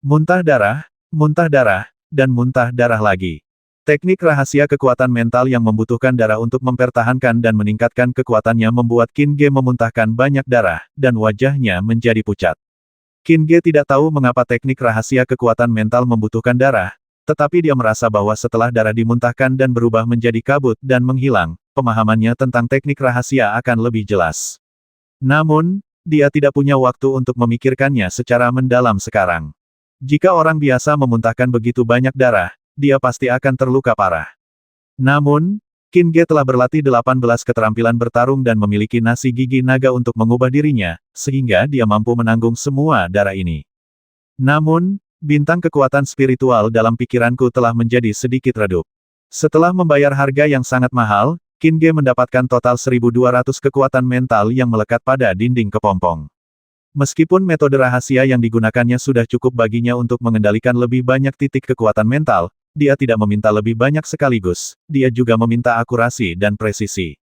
muntah darah, dan muntah darah lagi. Teknik rahasia kekuatan mental yang membutuhkan darah untuk mempertahankan dan meningkatkan kekuatannya membuat Qin Ge memuntahkan banyak darah, dan wajahnya menjadi pucat. Qin Ge tidak tahu mengapa teknik rahasia kekuatan mental membutuhkan darah, tetapi dia merasa bahwa setelah darah dimuntahkan dan berubah menjadi kabut dan menghilang, pemahamannya tentang teknik rahasia akan lebih jelas. Namun, dia tidak punya waktu untuk memikirkannya secara mendalam sekarang. Jika orang biasa memuntahkan begitu banyak darah, dia pasti akan terluka parah. Namun, Qin Ge telah berlatih 18 keterampilan bertarung dan memiliki nasi gigi naga untuk mengubah dirinya, sehingga dia mampu menanggung semua darah ini. Namun, bintang kekuatan spiritual dalam pikiranku telah menjadi sedikit redup. Setelah membayar harga yang sangat mahal, Qin Ge mendapatkan total 1.200 kekuatan mental yang melekat pada dinding kepompong. Meskipun metode rahasia yang digunakannya sudah cukup baginya untuk mengendalikan lebih banyak titik kekuatan mental, dia tidak meminta lebih banyak sekaligus, dia juga meminta akurasi dan presisi.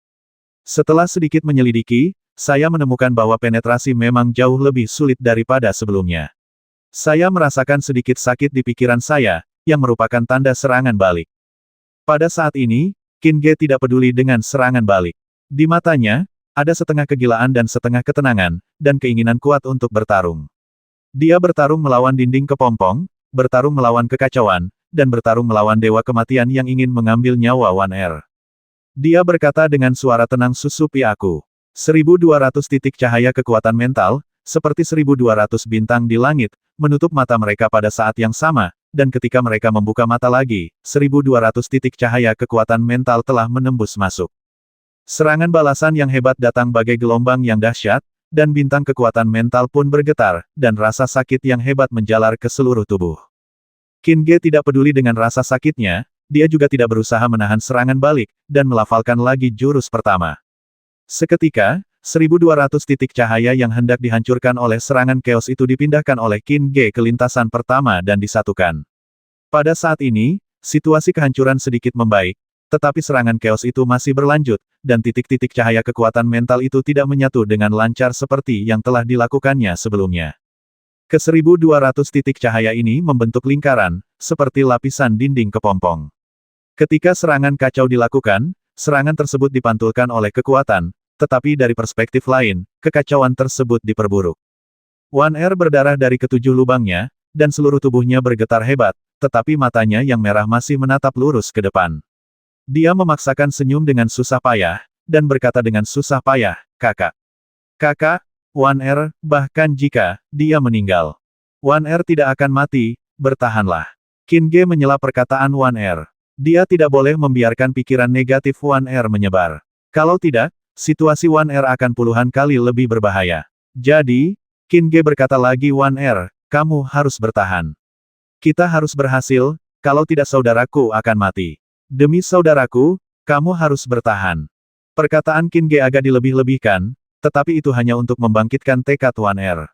Setelah sedikit menyelidiki, saya menemukan bahwa penetrasi memang jauh lebih sulit daripada sebelumnya. Saya merasakan sedikit sakit di pikiran saya, yang merupakan tanda serangan balik. Pada saat ini, Qin Ge tidak peduli dengan serangan balik. Di matanya, ada setengah kegilaan dan setengah ketenangan, dan keinginan kuat untuk bertarung. Dia bertarung melawan dinding kepompong, bertarung melawan kekacauan, dan bertarung melawan dewa kematian yang ingin mengambil nyawa Wan Er. Dia berkata dengan suara tenang, susupi aku. 1.200 titik cahaya kekuatan mental, seperti 1.200 bintang di langit, menutup mata mereka pada saat yang sama, dan ketika mereka membuka mata lagi, 1.200 titik cahaya kekuatan mental telah menembus masuk. Serangan balasan yang hebat datang bagai gelombang yang dahsyat, dan bintang kekuatan mental pun bergetar, dan rasa sakit yang hebat menjalar ke seluruh tubuh. Qin Ge tidak peduli dengan rasa sakitnya, dia juga tidak berusaha menahan serangan balik, dan melafalkan lagi jurus pertama. Seketika, 1.200 titik cahaya yang hendak dihancurkan oleh serangan chaos itu dipindahkan oleh Qin Ge ke lintasan pertama dan disatukan. Pada saat ini, situasi kehancuran sedikit membaik, tetapi serangan chaos itu masih berlanjut, dan titik-titik cahaya kekuatan mental itu tidak menyatu dengan lancar seperti yang telah dilakukannya sebelumnya. Ke-1.200 titik cahaya ini membentuk lingkaran, seperti lapisan dinding kepompong. Ketika serangan kacau dilakukan, serangan tersebut dipantulkan oleh kekuatan, tetapi dari perspektif lain, kekacauan tersebut diperburuk. Wan Er berdarah dari ketujuh lubangnya, dan seluruh tubuhnya bergetar hebat, tetapi matanya yang merah masih menatap lurus ke depan. Dia memaksakan senyum dengan susah payah, dan berkata dengan susah payah, "Kakak. Kakak, Wan Er, bahkan jika dia meninggal, Wan Er tidak akan mati, bertahanlah." Qin Ge menyela perkataan Wan Er. Dia tidak boleh membiarkan pikiran negatif Wan Er menyebar. Kalau tidak, situasi Wan Er akan puluhan kali lebih berbahaya. Jadi, Qin Ge berkata lagi, "Wan Er, kamu harus bertahan. Kita harus berhasil, kalau tidak saudaraku akan mati. Demi saudaraku, kamu harus bertahan." Perkataan Qin Ge agak dilebih-lebihkan, tetapi itu hanya untuk membangkitkan tekad Wan Er.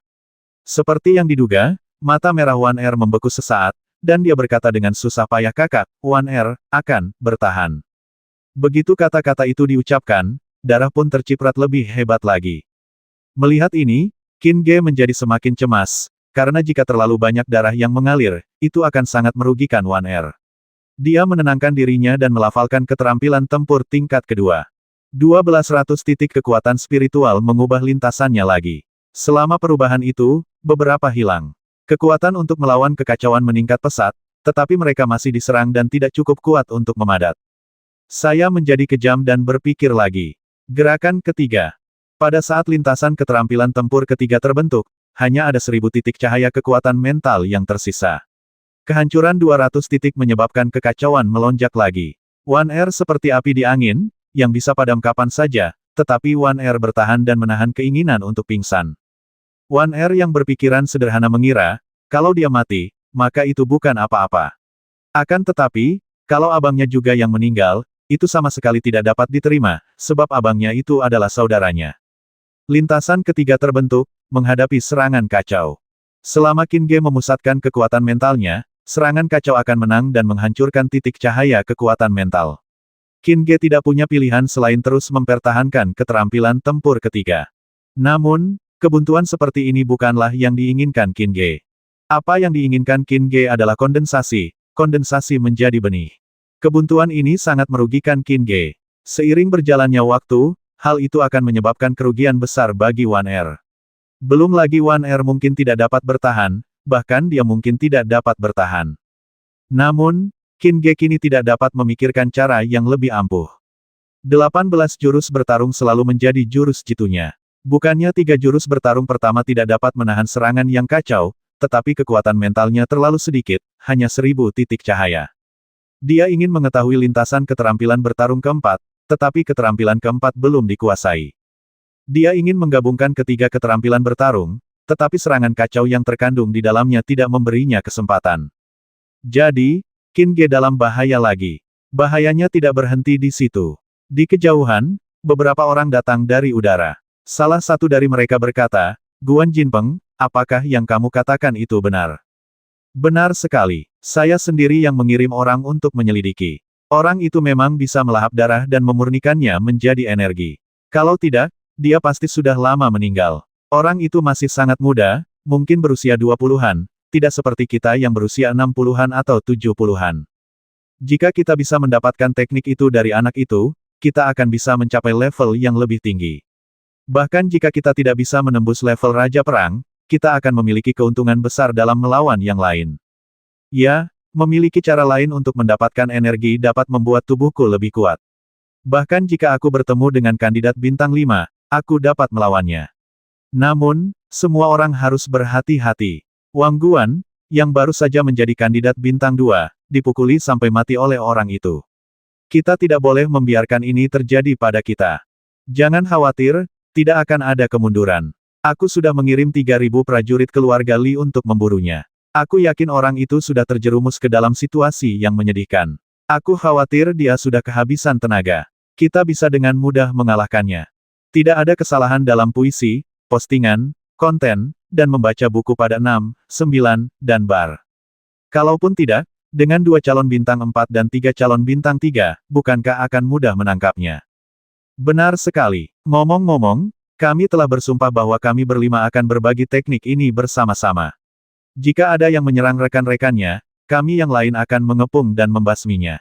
Seperti yang diduga, mata merah Wan Er membeku sesaat, dan dia berkata dengan susah payah, "Kakak, Wan Er, akan bertahan." Begitu kata-kata itu diucapkan, darah pun terciprat lebih hebat lagi. Melihat ini, Qin Ge menjadi semakin cemas, karena jika terlalu banyak darah yang mengalir, itu akan sangat merugikan Wan Er. Dia menenangkan dirinya dan melafalkan keterampilan tempur tingkat kedua. 1200 titik kekuatan spiritual mengubah lintasannya lagi. Selama perubahan itu, beberapa hilang. Kekuatan untuk melawan kekacauan meningkat pesat, tetapi mereka masih diserang dan tidak cukup kuat untuk memadat. Saya menjadi kejam dan berpikir lagi. Gerakan ketiga. Pada saat lintasan keterampilan tempur ketiga terbentuk, hanya ada 1000 titik cahaya kekuatan mental yang tersisa. Kehancuran 200 titik menyebabkan kekacauan melonjak lagi. Wan Er seperti api di angin, yang bisa padam kapan saja, tetapi Wan Er bertahan dan menahan keinginan untuk pingsan. Wan Er yang berpikiran sederhana mengira, kalau dia mati, maka itu bukan apa-apa. Akan tetapi, kalau abangnya juga yang meninggal, itu sama sekali tidak dapat diterima, sebab abangnya itu adalah saudaranya. Lintasan ketiga terbentuk, menghadapi serangan kacau. Selama Qin Ge memusatkan kekuatan mentalnya, serangan kacau akan menang dan menghancurkan titik cahaya kekuatan mental. Qin Ge tidak punya pilihan selain terus mempertahankan keterampilan tempur ketiga. Namun, kebuntuan seperti ini bukanlah yang diinginkan Qin Ge. Apa yang diinginkan Qin Ge adalah kondensasi, kondensasi menjadi benih. Kebuntuan ini sangat merugikan Qin Ge. Seiring berjalannya waktu, hal itu akan menyebabkan kerugian besar bagi One Air. Belum lagi One Air mungkin tidak dapat bertahan, bahkan dia mungkin tidak dapat bertahan. Namun, Qin Ge kini tidak dapat memikirkan cara yang lebih ampuh. 18 jurus bertarung selalu menjadi jurus jitunya. Bukannya 3 jurus bertarung pertama tidak dapat menahan serangan yang kacau, tetapi kekuatan mentalnya terlalu sedikit, hanya 1000 titik cahaya. Dia ingin mengetahui lintasan keterampilan bertarung keempat, tetapi keterampilan keempat belum dikuasai. Dia ingin menggabungkan ketiga keterampilan bertarung, tetapi serangan kacau yang terkandung di dalamnya tidak memberinya kesempatan. Jadi, Qin Ge dalam bahaya lagi. Bahayanya tidak berhenti di situ. Di kejauhan, beberapa orang datang dari udara. Salah satu dari mereka berkata, "Guan Jinpeng, apakah yang kamu katakan itu benar?" "Benar sekali. Saya sendiri yang mengirim orang untuk menyelidiki. Orang itu memang bisa melahap darah dan memurnikannya menjadi energi. Kalau tidak, dia pasti sudah lama meninggal. Orang itu masih sangat muda, mungkin berusia 20-an, tidak seperti kita yang berusia 60-an atau 70-an. Jika kita bisa mendapatkan teknik itu dari anak itu, kita akan bisa mencapai level yang lebih tinggi. Bahkan jika kita tidak bisa menembus level Raja Perang, kita akan memiliki keuntungan besar dalam melawan yang lain. Ya, memiliki cara lain untuk mendapatkan energi dapat membuat tubuhku lebih kuat. Bahkan jika aku bertemu dengan kandidat bintang 5, aku dapat melawannya. Namun, semua orang harus berhati-hati. Wang Guan, yang baru saja menjadi kandidat bintang 2, dipukuli sampai mati oleh orang itu. Kita tidak boleh membiarkan ini terjadi pada kita. Jangan khawatir, tidak akan ada kemunduran. Aku sudah mengirim 3000 prajurit keluarga Li untuk memburunya. Aku yakin orang itu sudah terjerumus ke dalam situasi yang menyedihkan. Aku khawatir dia sudah kehabisan tenaga. Kita bisa dengan mudah mengalahkannya. Tidak ada kesalahan dalam puisi, postingan, konten, dan membaca buku pada 6, 9, dan bar. Kalaupun tidak, dengan 2 calon bintang 4 dan 3 calon bintang 3, bukankah akan mudah menangkapnya? Benar sekali. Ngomong-ngomong, kami telah bersumpah bahwa kami berlima akan berbagi teknik ini bersama-sama. Jika ada yang menyerang rekan-rekannya, kami yang lain akan mengepung dan membasminya.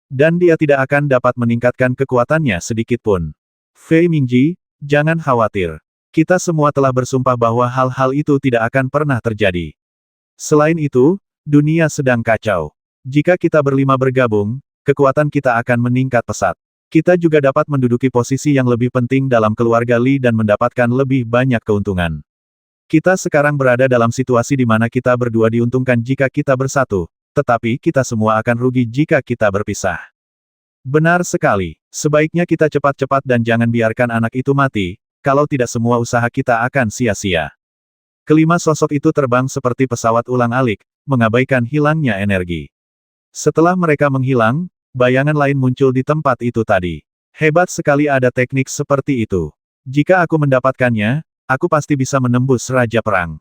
Dan dia tidak akan dapat meningkatkan kekuatannya sedikit pun. Fei Mingji, jangan khawatir. Kita semua telah bersumpah bahwa hal-hal itu tidak akan pernah terjadi. Selain itu, dunia sedang kacau. Jika kita berlima bergabung, kekuatan kita akan meningkat pesat. Kita juga dapat menduduki posisi yang lebih penting dalam keluarga Li dan mendapatkan lebih banyak keuntungan. Kita sekarang berada dalam situasi di mana kita berdua diuntungkan jika kita bersatu, tetapi kita semua akan rugi jika kita berpisah. Benar sekali. Sebaiknya kita cepat-cepat dan jangan biarkan anak itu mati, kalau tidak semua usaha kita akan sia-sia. Kelima sosok itu terbang seperti pesawat ulang-alik, mengabaikan hilangnya energi. Setelah mereka menghilang, bayangan lain muncul di tempat itu tadi. Hebat sekali ada teknik seperti itu. Jika aku mendapatkannya, aku pasti bisa menembus Raja Perang.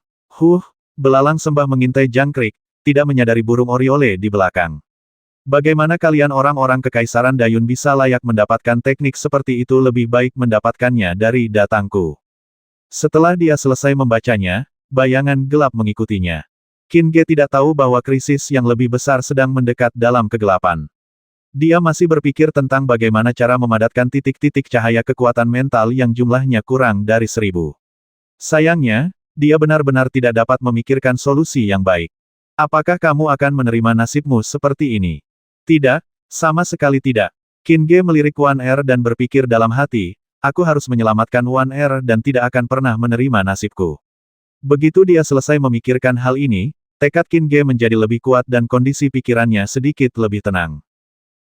Belalang sembah mengintai jangkrik, tidak menyadari burung oriole di belakang. Bagaimana kalian orang-orang kekaisaran Dayun bisa layak mendapatkan teknik seperti itu? Lebih baik mendapatkannya dari datangku. Setelah dia selesai membacanya, bayangan gelap mengikutinya. Qin Ge tidak tahu bahwa krisis yang lebih besar sedang mendekat dalam kegelapan. Dia masih berpikir tentang bagaimana cara memadatkan titik-titik cahaya kekuatan mental yang jumlahnya kurang dari 1000. Sayangnya, dia benar-benar tidak dapat memikirkan solusi yang baik. Apakah kamu akan menerima nasibmu seperti ini? Tidak, sama sekali tidak. Qin Ge melirik One Air dan berpikir dalam hati, aku harus menyelamatkan One Air dan tidak akan pernah menerima nasibku. Begitu dia selesai memikirkan hal ini, tekad Qin Ge menjadi lebih kuat dan kondisi pikirannya sedikit lebih tenang.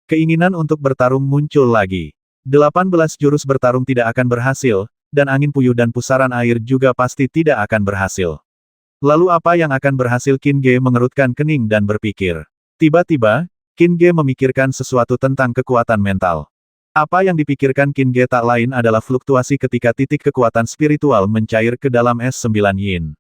Keinginan untuk bertarung muncul lagi. 18 jurus bertarung tidak akan berhasil, dan angin puyuh dan pusaran air juga pasti tidak akan berhasil. Lalu apa yang akan berhasil? Qin Ge mengerutkan kening dan berpikir. Tiba-tiba, Qin Ge memikirkan sesuatu tentang kekuatan mental. Apa yang dipikirkan Qin Ge tak lain adalah fluktuasi ketika titik kekuatan spiritual mencair ke dalam S9 Yin.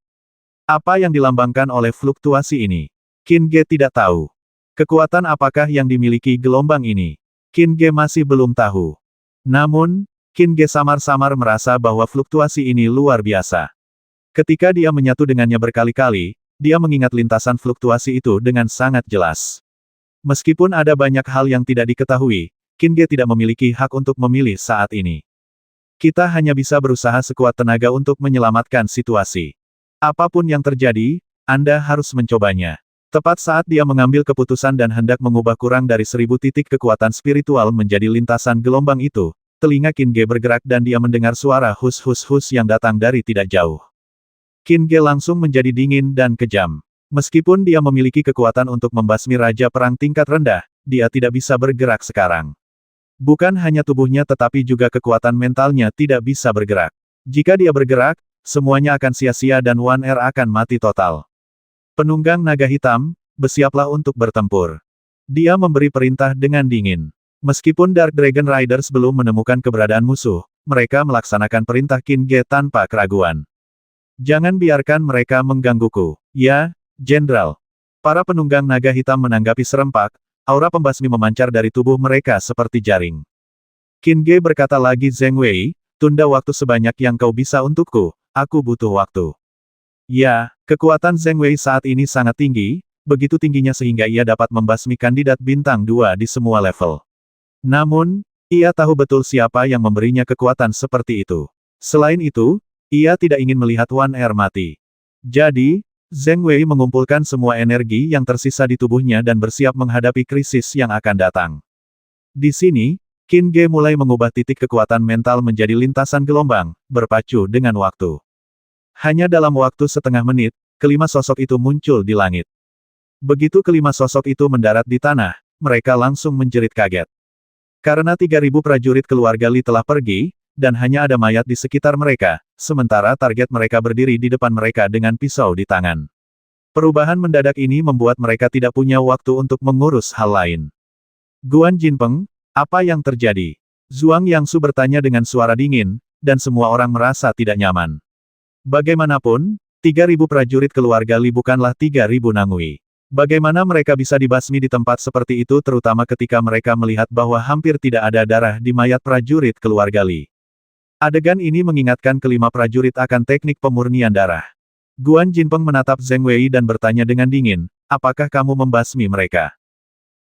Apa yang dilambangkan oleh fluktuasi ini? Qin Ge tidak tahu. Kekuatan apakah yang dimiliki gelombang ini? Qin Ge masih belum tahu. Namun, Qin Ge samar-samar merasa bahwa fluktuasi ini luar biasa. Ketika dia menyatu dengannya berkali-kali, dia mengingat lintasan fluktuasi itu dengan sangat jelas. Meskipun ada banyak hal yang tidak diketahui, Qin Ge tidak memiliki hak untuk memilih saat ini. Kita hanya bisa berusaha sekuat tenaga untuk menyelamatkan situasi. Apapun yang terjadi, Anda harus mencobanya. Tepat saat dia mengambil keputusan dan hendak mengubah kurang dari 1000 titik kekuatan spiritual menjadi lintasan gelombang itu, telinga Qin Ge bergerak dan dia mendengar suara hus-hus-hus yang datang dari tidak jauh. Qin Ge langsung menjadi dingin dan kejam. Meskipun dia memiliki kekuatan untuk membasmi Raja Perang tingkat rendah, dia tidak bisa bergerak sekarang. Bukan hanya tubuhnya tetapi juga kekuatan mentalnya tidak bisa bergerak. Jika dia bergerak, semuanya akan sia-sia dan Wan Er akan mati total. Penunggang naga hitam, bersiaplah untuk bertempur. Dia memberi perintah dengan dingin. Meskipun Dark Dragon Riders belum menemukan keberadaan musuh, mereka melaksanakan perintah Qin Ge tanpa keraguan. Jangan biarkan mereka menggangguku. Ya, Jenderal. Para penunggang naga hitam menanggapi serempak, aura pembasmi memancar dari tubuh mereka seperti jaring. Qin Ge berkata lagi, Zheng Wei, tunda waktu sebanyak yang kau bisa untukku, aku butuh waktu. Ya, kekuatan Zheng Wei saat ini sangat tinggi, begitu tingginya sehingga ia dapat membasmi kandidat bintang 2 di semua level. Namun, ia tahu betul siapa yang memberinya kekuatan seperti itu. Selain itu, ia tidak ingin melihat Wan Er mati. Jadi, Zheng Wei mengumpulkan semua energi yang tersisa di tubuhnya dan bersiap menghadapi krisis yang akan datang. Di sini, Qin Ge mulai mengubah titik kekuatan mental menjadi lintasan gelombang, berpacu dengan waktu. Hanya dalam waktu setengah menit, kelima sosok itu muncul di langit. Begitu kelima sosok itu mendarat di tanah, mereka langsung menjerit kaget. Karena 3000 prajurit keluarga Li telah pergi, dan hanya ada mayat di sekitar mereka, sementara target mereka berdiri di depan mereka dengan pisau di tangan. Perubahan mendadak ini membuat mereka tidak punya waktu untuk mengurus hal lain. Guan Jinpeng, apa yang terjadi? Zhuang Yangsu bertanya dengan suara dingin, dan semua orang merasa tidak nyaman. Bagaimanapun, 3000 prajurit keluarga Li bukanlah 3000 Nangui. Bagaimana mereka bisa dibasmi di tempat seperti itu terutama ketika mereka melihat bahwa hampir tidak ada darah di mayat prajurit keluarga Li. Adegan ini mengingatkan kelima prajurit akan teknik pemurnian darah. Guan Jinpeng menatap Zheng Wei dan bertanya dengan dingin, apakah kamu membasmi mereka?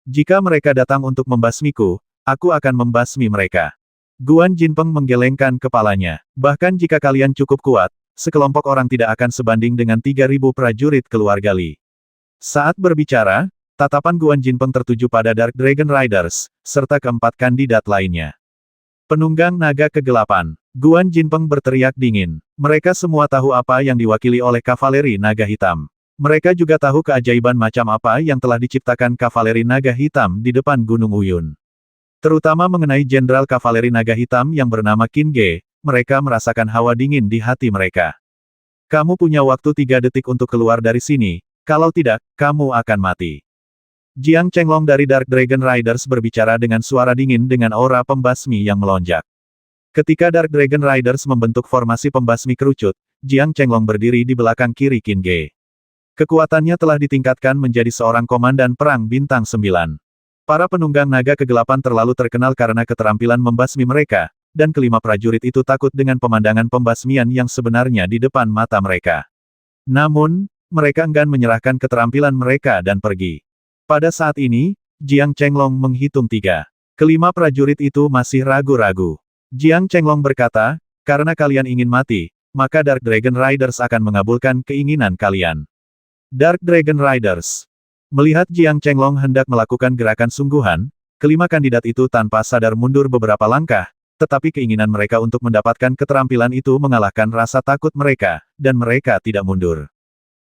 Jika mereka datang untuk membasmiku, aku akan membasmi mereka. Guan Jinpeng menggelengkan kepalanya. Bahkan jika kalian cukup kuat, sekelompok orang tidak akan sebanding dengan 3000 prajurit keluarga Li. Saat berbicara, tatapan Guan Jinpeng tertuju pada Dark Dragon Riders, serta keempat kandidat lainnya. Penunggang naga kegelapan. Guan Jinpeng berteriak dingin. Mereka semua tahu apa yang diwakili oleh kavaleri naga hitam. Mereka juga tahu keajaiban macam apa yang telah diciptakan kavaleri naga hitam di depan Gunung Uyun. Terutama mengenai Jenderal Kavaleri Naga Hitam yang bernama Qin Ge, mereka merasakan hawa dingin di hati mereka. Kamu punya waktu 3 detik untuk keluar dari sini, kalau tidak, kamu akan mati. Jiang Chenglong dari Dark Dragon Riders berbicara dengan suara dingin dengan aura pembasmi yang melonjak. Ketika Dark Dragon Riders membentuk formasi pembasmi kerucut, Jiang Chenglong berdiri di belakang kiri Qin Ge. Kekuatannya telah ditingkatkan menjadi seorang komandan perang bintang 9. Para penunggang naga kegelapan terlalu terkenal karena keterampilan membasmi mereka, dan kelima prajurit itu takut dengan pemandangan pembasmian yang sebenarnya di depan mata mereka. Namun, mereka enggan menyerahkan keterampilan mereka dan pergi. Pada saat ini, Jiang Chenglong menghitung 3. Kelima prajurit itu masih ragu-ragu. Jiang Chenglong berkata, karena kalian ingin mati, maka Dark Dragon Riders akan mengabulkan keinginan kalian. Dark Dragon Riders. Melihat Jiang Chenglong hendak melakukan gerakan sungguhan, kelima kandidat itu tanpa sadar mundur beberapa langkah, tetapi keinginan mereka untuk mendapatkan keterampilan itu mengalahkan rasa takut mereka, dan mereka tidak mundur.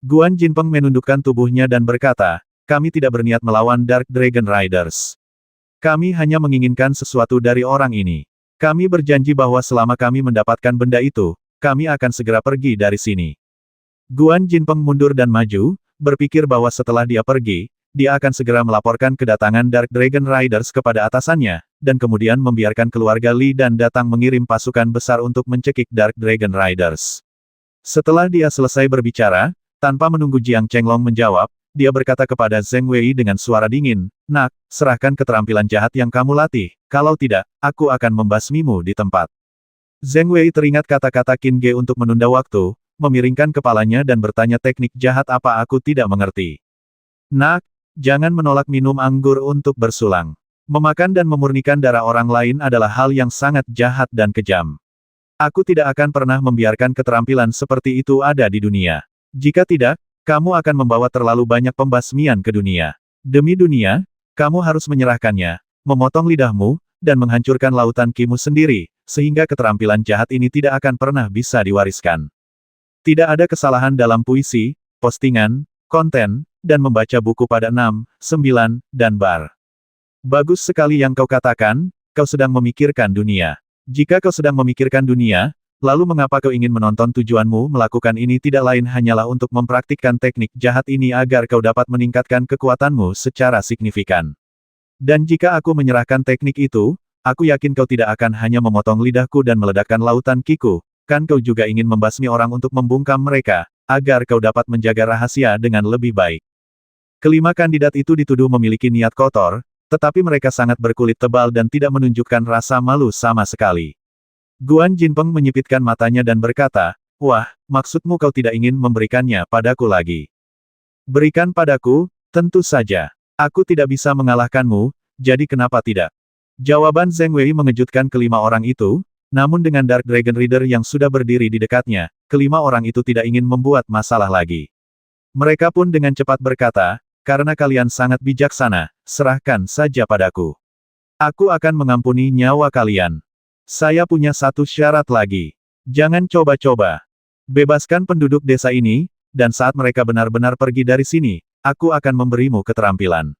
Guan Jinpeng menundukkan tubuhnya dan berkata, kami tidak berniat melawan Dark Dragon Riders. Kami hanya menginginkan sesuatu dari orang ini. Kami berjanji bahwa selama kami mendapatkan benda itu, kami akan segera pergi dari sini. Guan Jinpeng mundur dan maju, berpikir bahwa setelah dia pergi, dia akan segera melaporkan kedatangan Dark Dragon Riders kepada atasannya, dan kemudian membiarkan keluarga Li dan datang mengirim pasukan besar untuk mencekik Dark Dragon Riders. Setelah dia selesai berbicara, tanpa menunggu Jiang Chenglong menjawab, dia berkata kepada Zheng Wei dengan suara dingin, nak, serahkan keterampilan jahat yang kamu latih, kalau tidak, aku akan membasmimu di tempat. Zheng Wei teringat kata-kata Qin Ge untuk menunda waktu, memiringkan kepalanya dan bertanya teknik jahat apa aku tidak mengerti. Nak, jangan menolak minum anggur untuk bersulang. Memakan dan memurnikan darah orang lain adalah hal yang sangat jahat dan kejam. Aku tidak akan pernah membiarkan keterampilan seperti itu ada di dunia. Jika tidak, kamu akan membawa terlalu banyak pembasmian ke dunia. Demi dunia, kamu harus menyerahkannya, memotong lidahmu, dan menghancurkan lautan kimu sendiri, sehingga keterampilan jahat ini tidak akan pernah bisa diwariskan. Tidak ada kesalahan dalam puisi, postingan, konten, dan membaca buku pada 6, 9, dan bar. Bagus sekali yang kau katakan, kau sedang memikirkan dunia. Jika kau sedang memikirkan dunia, lalu mengapa kau ingin menonton? Tujuanmu melakukan ini tidak lain hanyalah untuk mempraktikkan teknik jahat ini agar kau dapat meningkatkan kekuatanmu secara signifikan. Dan jika aku menyerahkan teknik itu, aku yakin kau tidak akan hanya memotong lidahku dan meledakkan lautan kiku, kan kau juga ingin membasmi orang untuk membungkam mereka, agar kau dapat menjaga rahasia dengan lebih baik. Kelima kandidat itu dituduh memiliki niat kotor, tetapi mereka sangat berkulit tebal dan tidak menunjukkan rasa malu sama sekali. Guan Jinpeng menyipitkan matanya dan berkata, "Wah, maksudmu kau tidak ingin memberikannya padaku lagi? Berikan padaku, tentu saja. Aku tidak bisa mengalahkanmu, jadi kenapa tidak?" Jawaban Zheng Wei mengejutkan kelima orang itu, namun dengan Dark Dragon Reader yang sudah berdiri di dekatnya, kelima orang itu tidak ingin membuat masalah lagi. Mereka pun dengan cepat berkata, "Karena kalian sangat bijaksana, serahkan saja padaku. Aku akan mengampuni nyawa kalian. Saya punya satu syarat lagi. Jangan coba-coba. Bebaskan penduduk desa ini, dan saat mereka benar-benar pergi dari sini, aku akan memberimu keterampilan.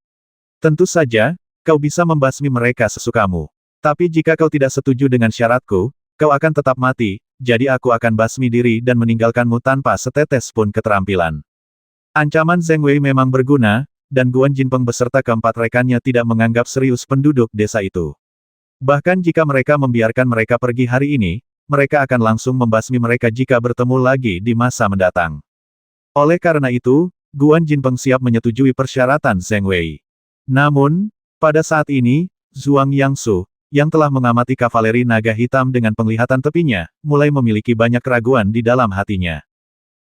Tentu saja, kau bisa membasmi mereka sesukamu. Tapi jika kau tidak setuju dengan syaratku, kau akan tetap mati, jadi aku akan basmi diri dan meninggalkanmu tanpa setetes pun keterampilan." Ancaman Zheng Wei memang berguna, dan Guan Jinpeng beserta keempat rekannya tidak menganggap serius penduduk desa itu. Bahkan jika mereka membiarkan mereka pergi hari ini, mereka akan langsung membasmi mereka jika bertemu lagi di masa mendatang. Oleh karena itu, Guan Jinpeng siap menyetujui persyaratan Zheng Wei. Namun, pada saat ini, Zhuang Yangsu, yang telah mengamati kavaleri naga hitam dengan penglihatan tepinya, mulai memiliki banyak keraguan di dalam hatinya.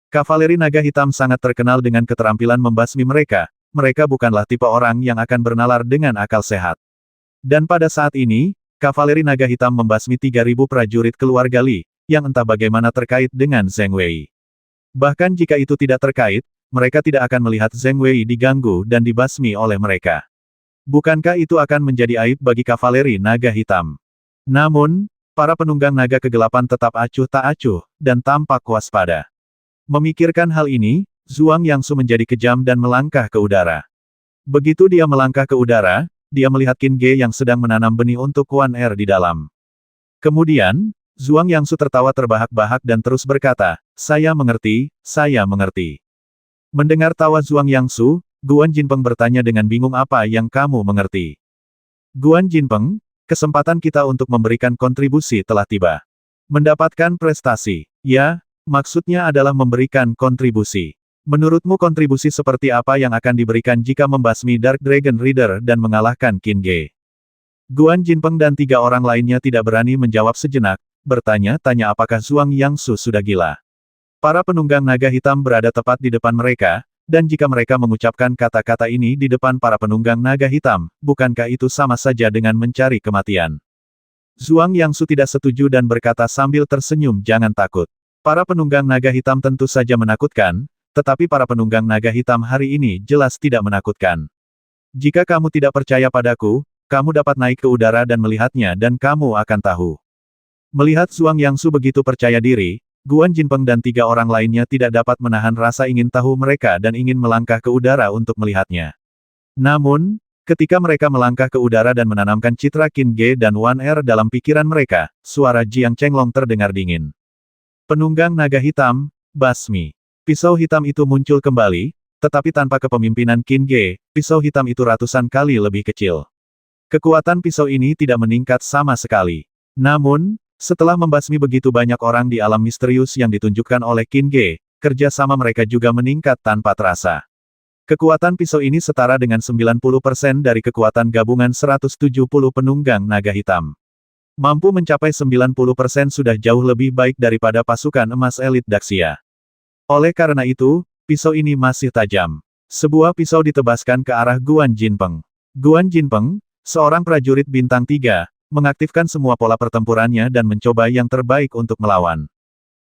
Kavaleri naga hitam sangat terkenal dengan keterampilan membasmi mereka, mereka bukanlah tipe orang yang akan bernalar dengan akal sehat. Dan pada saat ini, kavaleri naga hitam membasmi 3.000 prajurit keluarga Li, yang entah bagaimana terkait dengan Zheng Wei. Bahkan jika itu tidak terkait, mereka tidak akan melihat Zheng Wei diganggu dan dibasmi oleh mereka. Bukankah itu akan menjadi aib bagi kavaleri naga hitam? Namun, para penunggang naga kegelapan tetap acuh tak acuh, dan tampak waspada. Memikirkan hal ini, Zhuang Yangsu menjadi kejam dan melangkah ke udara. Begitu dia melangkah ke udara, dia melihat Qin Ge yang sedang menanam benih untuk Wan Er di dalam. Kemudian, Zhuang Yangsu tertawa terbahak-bahak dan terus berkata, saya mengerti, saya mengerti." Mendengar tawa Zhuang Yangsu, Guan Jinpeng bertanya dengan bingung, "Apa yang kamu mengerti?" "Guan Jinpeng, kesempatan kita untuk memberikan kontribusi telah tiba. Mendapatkan prestasi. Ya, maksudnya adalah memberikan kontribusi. Menurutmu kontribusi seperti apa yang akan diberikan jika membasmi Dark Dragon Reader dan mengalahkan Qin Ge?" Guan Jinpeng dan 3 orang lainnya tidak berani menjawab sejenak, bertanya-tanya apakah Zhuang Yangsu sudah gila. Para penunggang naga hitam berada tepat di depan mereka, dan jika mereka mengucapkan kata-kata ini di depan para penunggang naga hitam, bukankah itu sama saja dengan mencari kematian? Zhuang Yangsu tidak setuju dan berkata sambil tersenyum, "Jangan takut. Para penunggang naga hitam tentu saja menakutkan, tetapi para penunggang naga hitam hari ini jelas tidak menakutkan. Jika kamu tidak percaya padaku, kamu dapat naik ke udara dan melihatnya dan kamu akan tahu." Melihat Zhuang Yangsu begitu percaya diri, Guan Jinpeng dan 3 orang lainnya tidak dapat menahan rasa ingin tahu mereka dan ingin melangkah ke udara untuk melihatnya. Namun, ketika mereka melangkah ke udara dan menanamkan citra Qin Ge dan Wan Er dalam pikiran mereka, suara Jiang Chenglong terdengar dingin. "Penunggang naga hitam, basmi." Pisau hitam itu muncul kembali, tetapi tanpa kepemimpinan Qin Ge, pisau hitam itu ratusan kali lebih kecil. Kekuatan pisau ini tidak meningkat sama sekali. Namun, setelah membasmi begitu banyak orang di alam misterius yang ditunjukkan oleh Qin Ge, kerja sama mereka juga meningkat tanpa terasa. Kekuatan pisau ini setara dengan 90% dari kekuatan gabungan 170 penunggang naga hitam. Mampu mencapai 90% sudah jauh lebih baik daripada pasukan emas elit Daxia. Oleh karena itu, pisau ini masih tajam. Sebuah pisau ditebaskan ke arah Guan Jinpeng. Guan Jinpeng, seorang prajurit bintang 3, mengaktifkan semua pola pertempurannya dan mencoba yang terbaik untuk melawan.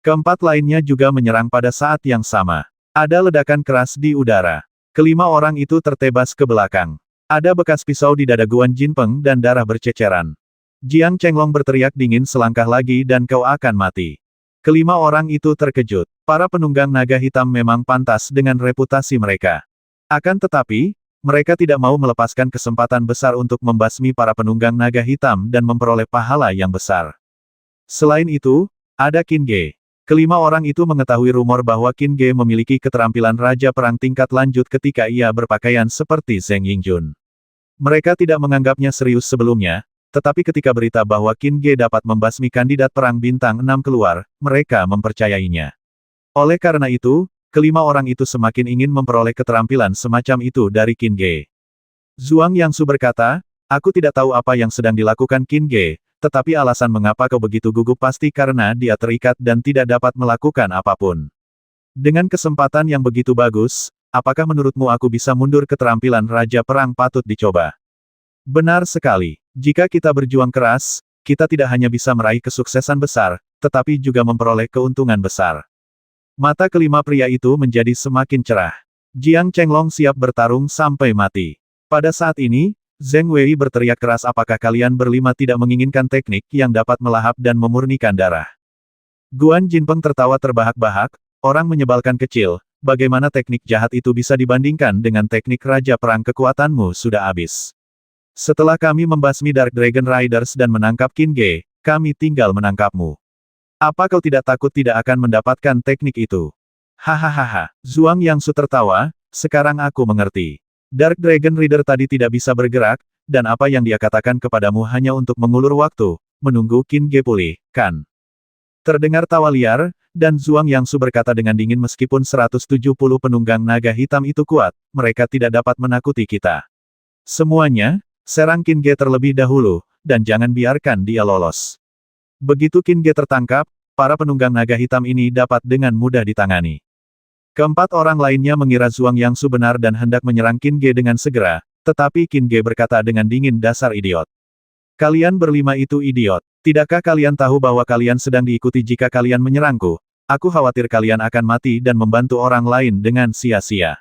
Keempat lainnya juga menyerang pada saat yang sama. Ada ledakan keras di udara. Kelima orang itu tertebas ke belakang. Ada bekas pisau di dada Guan Jinpeng dan darah berceceran. Jiang Chenglong berteriak dingin, selangkah lagi dan kau akan mati. Kelima orang itu terkejut. Para penunggang naga hitam memang pantas dengan reputasi mereka. Akan tetapi, mereka tidak mau melepaskan kesempatan besar untuk membasmi para penunggang naga hitam dan memperoleh pahala yang besar. Selain itu, ada Qin Ge. Kelima orang itu mengetahui rumor bahwa Qin Ge memiliki keterampilan raja perang tingkat lanjut ketika ia berpakaian seperti Zheng Yingjun. Mereka tidak menganggapnya serius sebelumnya, tetapi ketika berita bahwa Qin Ge dapat membasmi kandidat perang bintang 6 keluar, mereka mempercayainya. Oleh karena itu, kelima orang itu semakin ingin memperoleh keterampilan semacam itu dari Qin Ge. Zhuang Yangsu berkata, aku tidak tahu apa yang sedang dilakukan Qin Ge, tetapi alasan mengapa kau begitu gugup pasti karena dia terikat dan tidak dapat melakukan apapun. Dengan kesempatan yang begitu bagus, apakah menurutmu aku bisa mundur? Keterampilan Raja Perang patut dicoba. Benar sekali. Jika kita berjuang keras, kita tidak hanya bisa meraih kesuksesan besar, tetapi juga memperoleh keuntungan besar. Mata kelima pria itu menjadi semakin cerah. Jiang Chenglong siap bertarung sampai mati. Pada saat ini, Zheng Wei berteriak keras, apakah kalian berlima tidak menginginkan teknik yang dapat melahap dan memurnikan darah? Guan Jinpeng tertawa terbahak-bahak, orang menyebalkan kecil, bagaimana teknik jahat itu bisa dibandingkan dengan teknik Raja Perang? Kekuatanmu sudah habis. Setelah kami membasmi Dark Dragon Riders dan menangkap Qin Ge, kami tinggal menangkapmu. Apa kau tidak takut tidak akan mendapatkan teknik itu? Hahaha. Zhuang Yangsu tertawa, sekarang aku mengerti. Dark Dragon Rider tadi tidak bisa bergerak, dan apa yang dia katakan kepadamu hanya untuk mengulur waktu, menunggu Qin Ge pulih, kan? Terdengar tawa liar, dan Zhuang Yangsu berkata dengan dingin, meskipun 170 penunggang naga hitam itu kuat, mereka tidak dapat menakuti kita. Semuanya, serang Qin Ge terlebih dahulu, dan jangan biarkan dia lolos. Begitu Qin Ge tertangkap, para penunggang naga hitam ini dapat dengan mudah ditangani. Keempat orang lainnya mengira Zhuang Yangsu benar dan hendak menyerang Qin Ge dengan segera, tetapi Qin Ge berkata dengan dingin, dasar idiot. Kalian berlima itu idiot. Tidakkah kalian tahu bahwa kalian sedang diikuti? Jika kalian menyerangku, aku khawatir kalian akan mati dan membantu orang lain dengan sia-sia.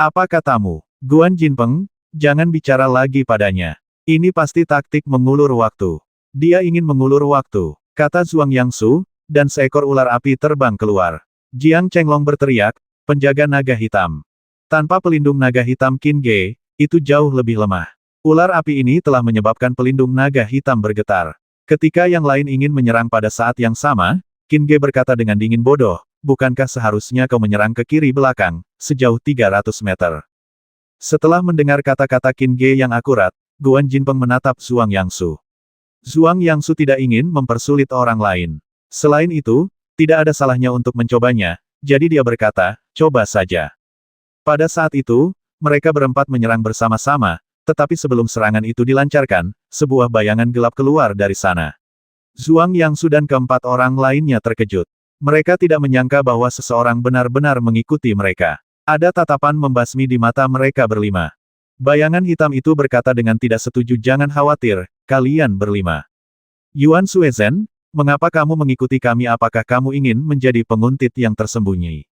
Apa katamu, Guan Jinpeng? Jangan bicara lagi padanya. Ini pasti taktik mengulur waktu. Dia ingin mengulur waktu, kata Zhuang Yangsu, dan seekor ular api terbang keluar. Jiang Chenglong berteriak, penjaga naga hitam. Tanpa pelindung naga hitam Qin Ge, itu jauh lebih lemah. Ular api ini telah menyebabkan pelindung naga hitam bergetar. Ketika yang lain ingin menyerang pada saat yang sama, Qin Ge berkata dengan dingin, bodoh, bukankah seharusnya kau menyerang ke kiri belakang, sejauh 300 meter? Setelah mendengar kata-kata Qin Ge yang akurat, Guan Jinpeng menatap Zhuang Yangsu. Zhuang Yangsu tidak ingin mempersulit orang lain. Selain itu, tidak ada salahnya untuk mencobanya, jadi dia berkata, coba saja. Pada saat itu, mereka berempat menyerang bersama-sama, tetapi sebelum serangan itu dilancarkan, sebuah bayangan gelap keluar dari sana. Zhuang Yangsu dan keempat orang lainnya terkejut. Mereka tidak menyangka bahwa seseorang benar-benar mengikuti mereka. Ada tatapan membasmi di mata mereka berlima. Bayangan hitam itu berkata dengan tidak setuju, jangan khawatir, kalian berlima. Yuan Suezhen, mengapa kamu mengikuti kami? Apakah kamu ingin menjadi penguntit yang tersembunyi?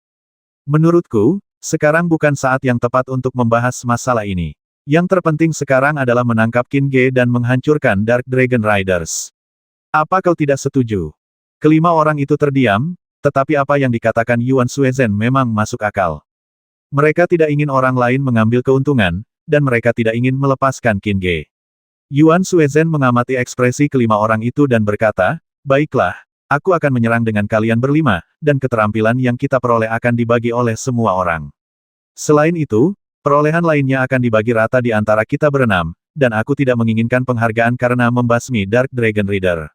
Menurutku, sekarang bukan saat yang tepat untuk membahas masalah ini. Yang terpenting sekarang adalah menangkap Qin Ge dan menghancurkan Dark Dragon Riders. Apa kau tidak setuju? Kelima orang itu terdiam, tetapi apa yang dikatakan Yuan Suezhen memang masuk akal. Mereka tidak ingin orang lain mengambil keuntungan, dan mereka tidak ingin melepaskan Qin Ge. Yuan Suezhen mengamati ekspresi kelima orang itu dan berkata, baiklah, aku akan menyerang dengan kalian berlima, dan keterampilan yang kita peroleh akan dibagi oleh semua orang. Selain itu, perolehan lainnya akan dibagi rata di antara kita berenam, dan aku tidak menginginkan penghargaan karena membasmi Dark Dragon Rider.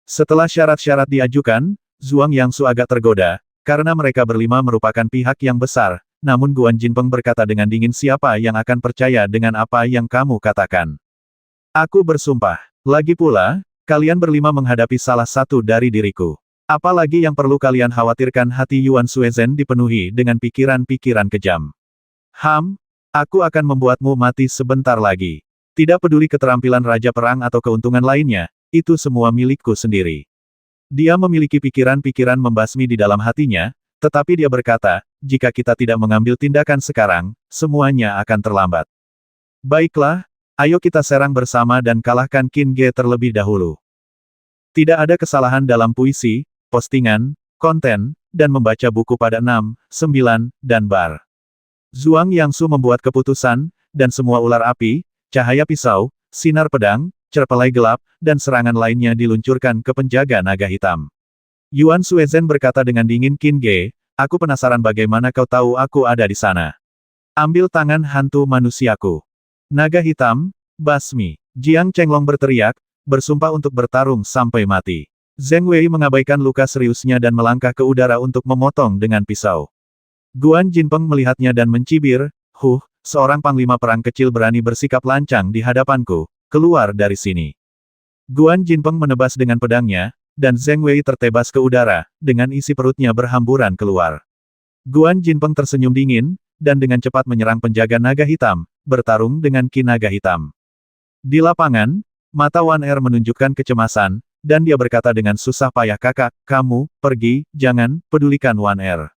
Setelah syarat-syarat diajukan, Zhuang Yangsu agak tergoda, karena mereka berlima merupakan pihak yang besar, namun Guan Jinpeng berkata dengan dingin, siapa yang akan percaya dengan apa yang kamu katakan? Aku bersumpah. Lagi pula, kalian berlima menghadapi salah satu dari diriku. Apalagi yang perlu kalian khawatirkan? Hati Yuan Suezhen dipenuhi dengan pikiran-pikiran kejam. Aku akan membuatmu mati sebentar lagi. Tidak peduli keterampilan Raja Perang atau keuntungan lainnya, itu semua milikku sendiri. Dia memiliki pikiran-pikiran membasmi di dalam hatinya, tetapi dia berkata, jika kita tidak mengambil tindakan sekarang, semuanya akan terlambat. Baiklah, ayo kita serang bersama dan kalahkan Qin Ge terlebih dahulu. Tidak ada kesalahan dalam puisi, postingan, konten, dan membaca buku pada 6, 9, dan bar. Zhuang Yangsu membuat keputusan, dan semua ular api, cahaya pisau, sinar pedang, cerpelai gelap, dan serangan lainnya diluncurkan ke penjaga naga hitam. Yuan Suezhen berkata dengan dingin, Qin Ge, aku penasaran bagaimana kau tahu aku ada di sana. Ambil tangan hantu manusiaku. Naga hitam, basmi. Jiang Chenglong berteriak, bersumpah untuk bertarung sampai mati. Zheng Wei mengabaikan luka seriusnya dan melangkah ke udara untuk memotong dengan pisau. Guan Jinpeng melihatnya dan mencibir, seorang panglima perang kecil berani bersikap lancang di hadapanku, keluar dari sini. Guan Jinpeng menebas dengan pedangnya, dan Zheng Wei tertebas ke udara, dengan isi perutnya berhamburan keluar. Guan Jinpeng tersenyum dingin, dan dengan cepat menyerang penjaga naga hitam, bertarung dengan Qin naga hitam. Di lapangan, mata Wan Er menunjukkan kecemasan, dan dia berkata dengan susah payah, kakak, kamu, pergi, jangan, pedulikan Wan Er.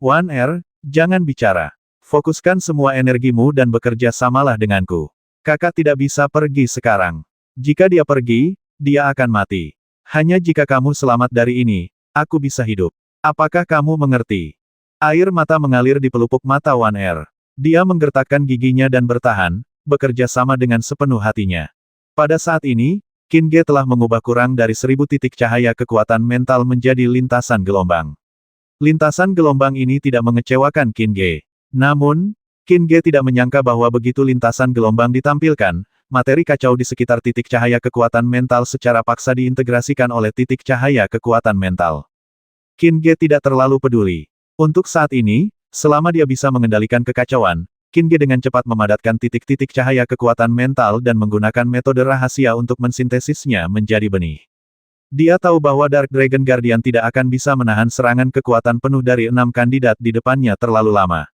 Wan Er, jangan bicara. Fokuskan semua energimu dan bekerja samalah denganku. Kakak tidak bisa pergi sekarang. Jika dia pergi, dia akan mati. Hanya jika kamu selamat dari ini, aku bisa hidup. Apakah kamu mengerti? Air mata mengalir di pelupuk mata Wan Er. Dia menggertakkan giginya dan bertahan, bekerja sama dengan sepenuh hatinya. Pada saat ini, Qin Ge telah mengubah kurang dari 1000 titik cahaya kekuatan mental menjadi lintasan gelombang. Lintasan gelombang ini tidak mengecewakan Qin Ge. Namun, Qin Ge tidak menyangka bahwa begitu lintasan gelombang ditampilkan, materi kacau di sekitar titik cahaya kekuatan mental secara paksa diintegrasikan oleh titik cahaya kekuatan mental. Qin Ge tidak terlalu peduli. Untuk saat ini, selama dia bisa mengendalikan kekacauan, Qin Ge dengan cepat memadatkan titik-titik cahaya kekuatan mental dan menggunakan metode rahasia untuk mensintesisnya menjadi benih. Dia tahu bahwa Dark Dragon Guardian tidak akan bisa menahan serangan kekuatan penuh dari 6 kandidat di depannya terlalu lama.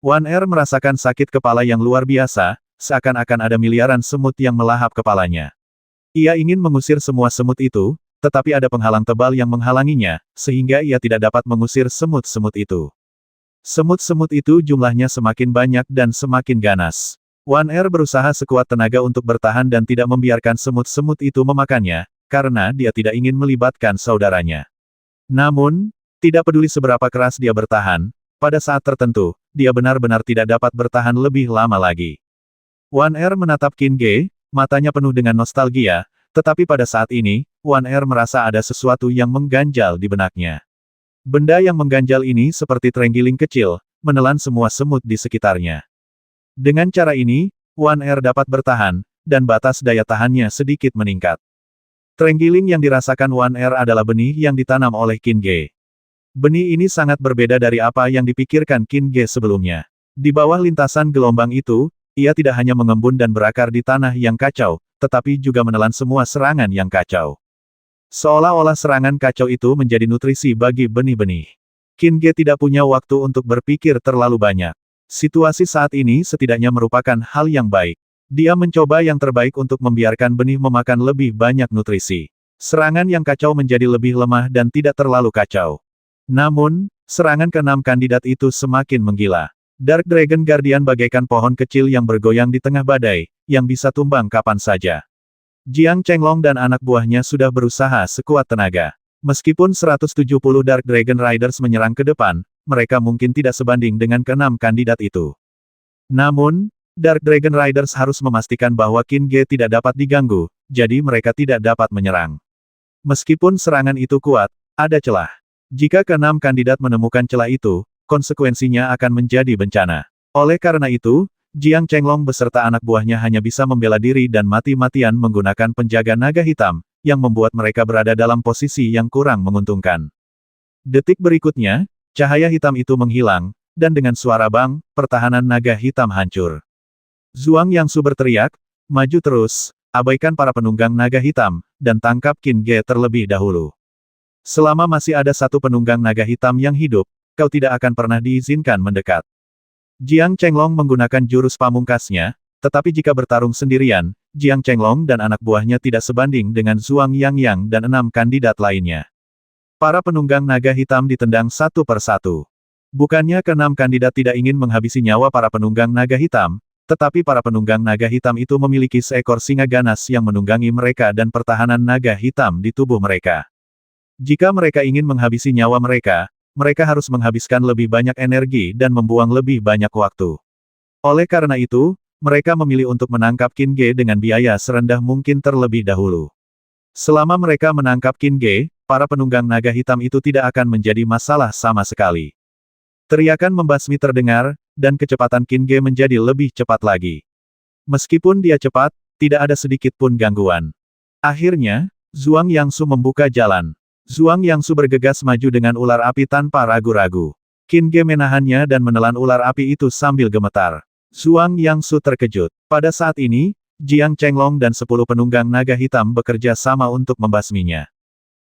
Wan Er merasakan sakit kepala yang luar biasa, seakan-akan ada miliaran semut yang melahap kepalanya. Ia ingin mengusir semua semut itu, tetapi ada penghalang tebal yang menghalanginya, sehingga ia tidak dapat mengusir semut-semut itu. Semut-semut itu jumlahnya semakin banyak dan semakin ganas. Wan Er berusaha sekuat tenaga untuk bertahan dan tidak membiarkan semut-semut itu memakannya, karena dia tidak ingin melibatkan saudaranya. Namun, tidak peduli seberapa keras dia bertahan, pada saat tertentu, dia benar-benar tidak dapat bertahan lebih lama lagi. Wan Er menatap Qin Ge, matanya penuh dengan nostalgia, tetapi pada saat ini, Wan Er merasa ada sesuatu yang mengganjal di benaknya. Benda yang mengganjal ini seperti terenggiling kecil, menelan semua semut di sekitarnya. Dengan cara ini, Wan Er dapat bertahan, dan batas daya tahannya sedikit meningkat. Terenggiling yang dirasakan Wan Er adalah benih yang ditanam oleh Qin Ge. Benih ini sangat berbeda dari apa yang dipikirkan Qin Ge sebelumnya. Di bawah lintasan gelombang itu, ia tidak hanya mengembun dan berakar di tanah yang kacau, tetapi juga menelan semua serangan yang kacau. Seolah-olah serangan kacau itu menjadi nutrisi bagi benih-benih. Qin Ge tidak punya waktu untuk berpikir terlalu banyak. Situasi saat ini setidaknya merupakan hal yang baik. Dia mencoba yang terbaik untuk membiarkan benih memakan lebih banyak nutrisi. Serangan yang kacau menjadi lebih lemah dan tidak terlalu kacau. Namun, serangan ke-6 kandidat itu semakin menggila. Dark Dragon Guardian bagaikan pohon kecil yang bergoyang di tengah badai, yang bisa tumbang kapan saja. Jiang Chenglong dan anak buahnya sudah berusaha sekuat tenaga. Meskipun 170 Dark Dragon Riders menyerang ke depan, mereka mungkin tidak sebanding dengan ke-6 kandidat itu. Namun, Dark Dragon Riders harus memastikan bahwa Qin Ge tidak dapat diganggu, jadi mereka tidak dapat menyerang. Meskipun serangan itu kuat, ada celah. Jika ke-6 kandidat menemukan celah itu, konsekuensinya akan menjadi bencana. Oleh karena itu, Jiang Chenglong beserta anak buahnya hanya bisa membela diri dan mati-matian menggunakan penjaga naga hitam, yang membuat mereka berada dalam posisi yang kurang menguntungkan. Detik berikutnya, cahaya hitam itu menghilang, dan dengan suara bang, pertahanan naga hitam hancur. Zhuang Yangsu berteriak, maju terus, abaikan para penunggang naga hitam, dan tangkap Qin Ge terlebih dahulu. Selama masih ada satu penunggang naga hitam yang hidup, kau tidak akan pernah diizinkan mendekat. Jiang Chenglong menggunakan jurus pamungkasnya, tetapi jika bertarung sendirian, Jiang Chenglong dan anak buahnya tidak sebanding dengan Zhuang Yangyang dan 6 kandidat lainnya. Para penunggang naga hitam ditendang satu persatu. Bukannya keenam kandidat tidak ingin menghabisi nyawa para penunggang naga hitam, tetapi para penunggang naga hitam itu memiliki seekor singa ganas yang menunggangi mereka dan pertahanan naga hitam di tubuh mereka. Jika mereka ingin menghabisi nyawa mereka, mereka harus menghabiskan lebih banyak energi dan membuang lebih banyak waktu. Oleh karena itu, mereka memilih untuk menangkap Qin Ge dengan biaya serendah mungkin terlebih dahulu. Selama mereka menangkap Qin Ge, para penunggang naga hitam itu tidak akan menjadi masalah sama sekali. Teriakan membasmi terdengar, dan kecepatan Qin Ge menjadi lebih cepat lagi. Meskipun dia cepat, tidak ada sedikit pun gangguan. Akhirnya, Zhuang Yangsu membuka jalan. Zhuang Yangsu bergegas maju dengan ular api tanpa ragu-ragu. Qin Ge menahannya dan menelan ular api itu sambil gemetar. Zhuang Yangsu terkejut. Pada saat ini, Jiang Chenglong dan 10 penunggang naga hitam bekerja sama untuk membasminya.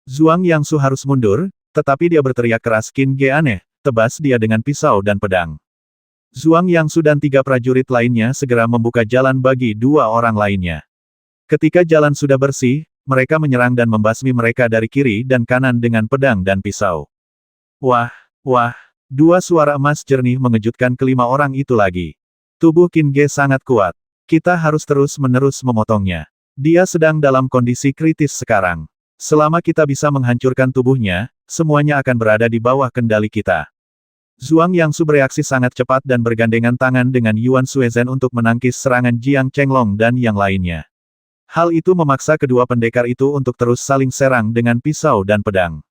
Zhuang Yangsu harus mundur, tetapi dia berteriak keras, Qin Ge aneh. Tebas dia dengan pisau dan pedang. Zhuang Yangsu dan 3 prajurit lainnya segera membuka jalan bagi 2 orang lainnya. Ketika jalan sudah bersih, mereka menyerang dan membasmi mereka dari kiri dan kanan dengan pedang dan pisau. Wah, wah, 2 suara emas jernih mengejutkan kelima orang itu lagi. Tubuh Qin Ge sangat kuat. Kita harus terus-menerus memotongnya. Dia sedang dalam kondisi kritis sekarang. Selama kita bisa menghancurkan tubuhnya, semuanya akan berada di bawah kendali kita. Zhuang Yangsu bereaksi sangat cepat dan bergandengan tangan dengan Yuan Suezhen untuk menangkis serangan Jiang Chenglong dan yang lainnya. Hal itu memaksa kedua pendekar itu untuk terus saling serang dengan pisau dan pedang.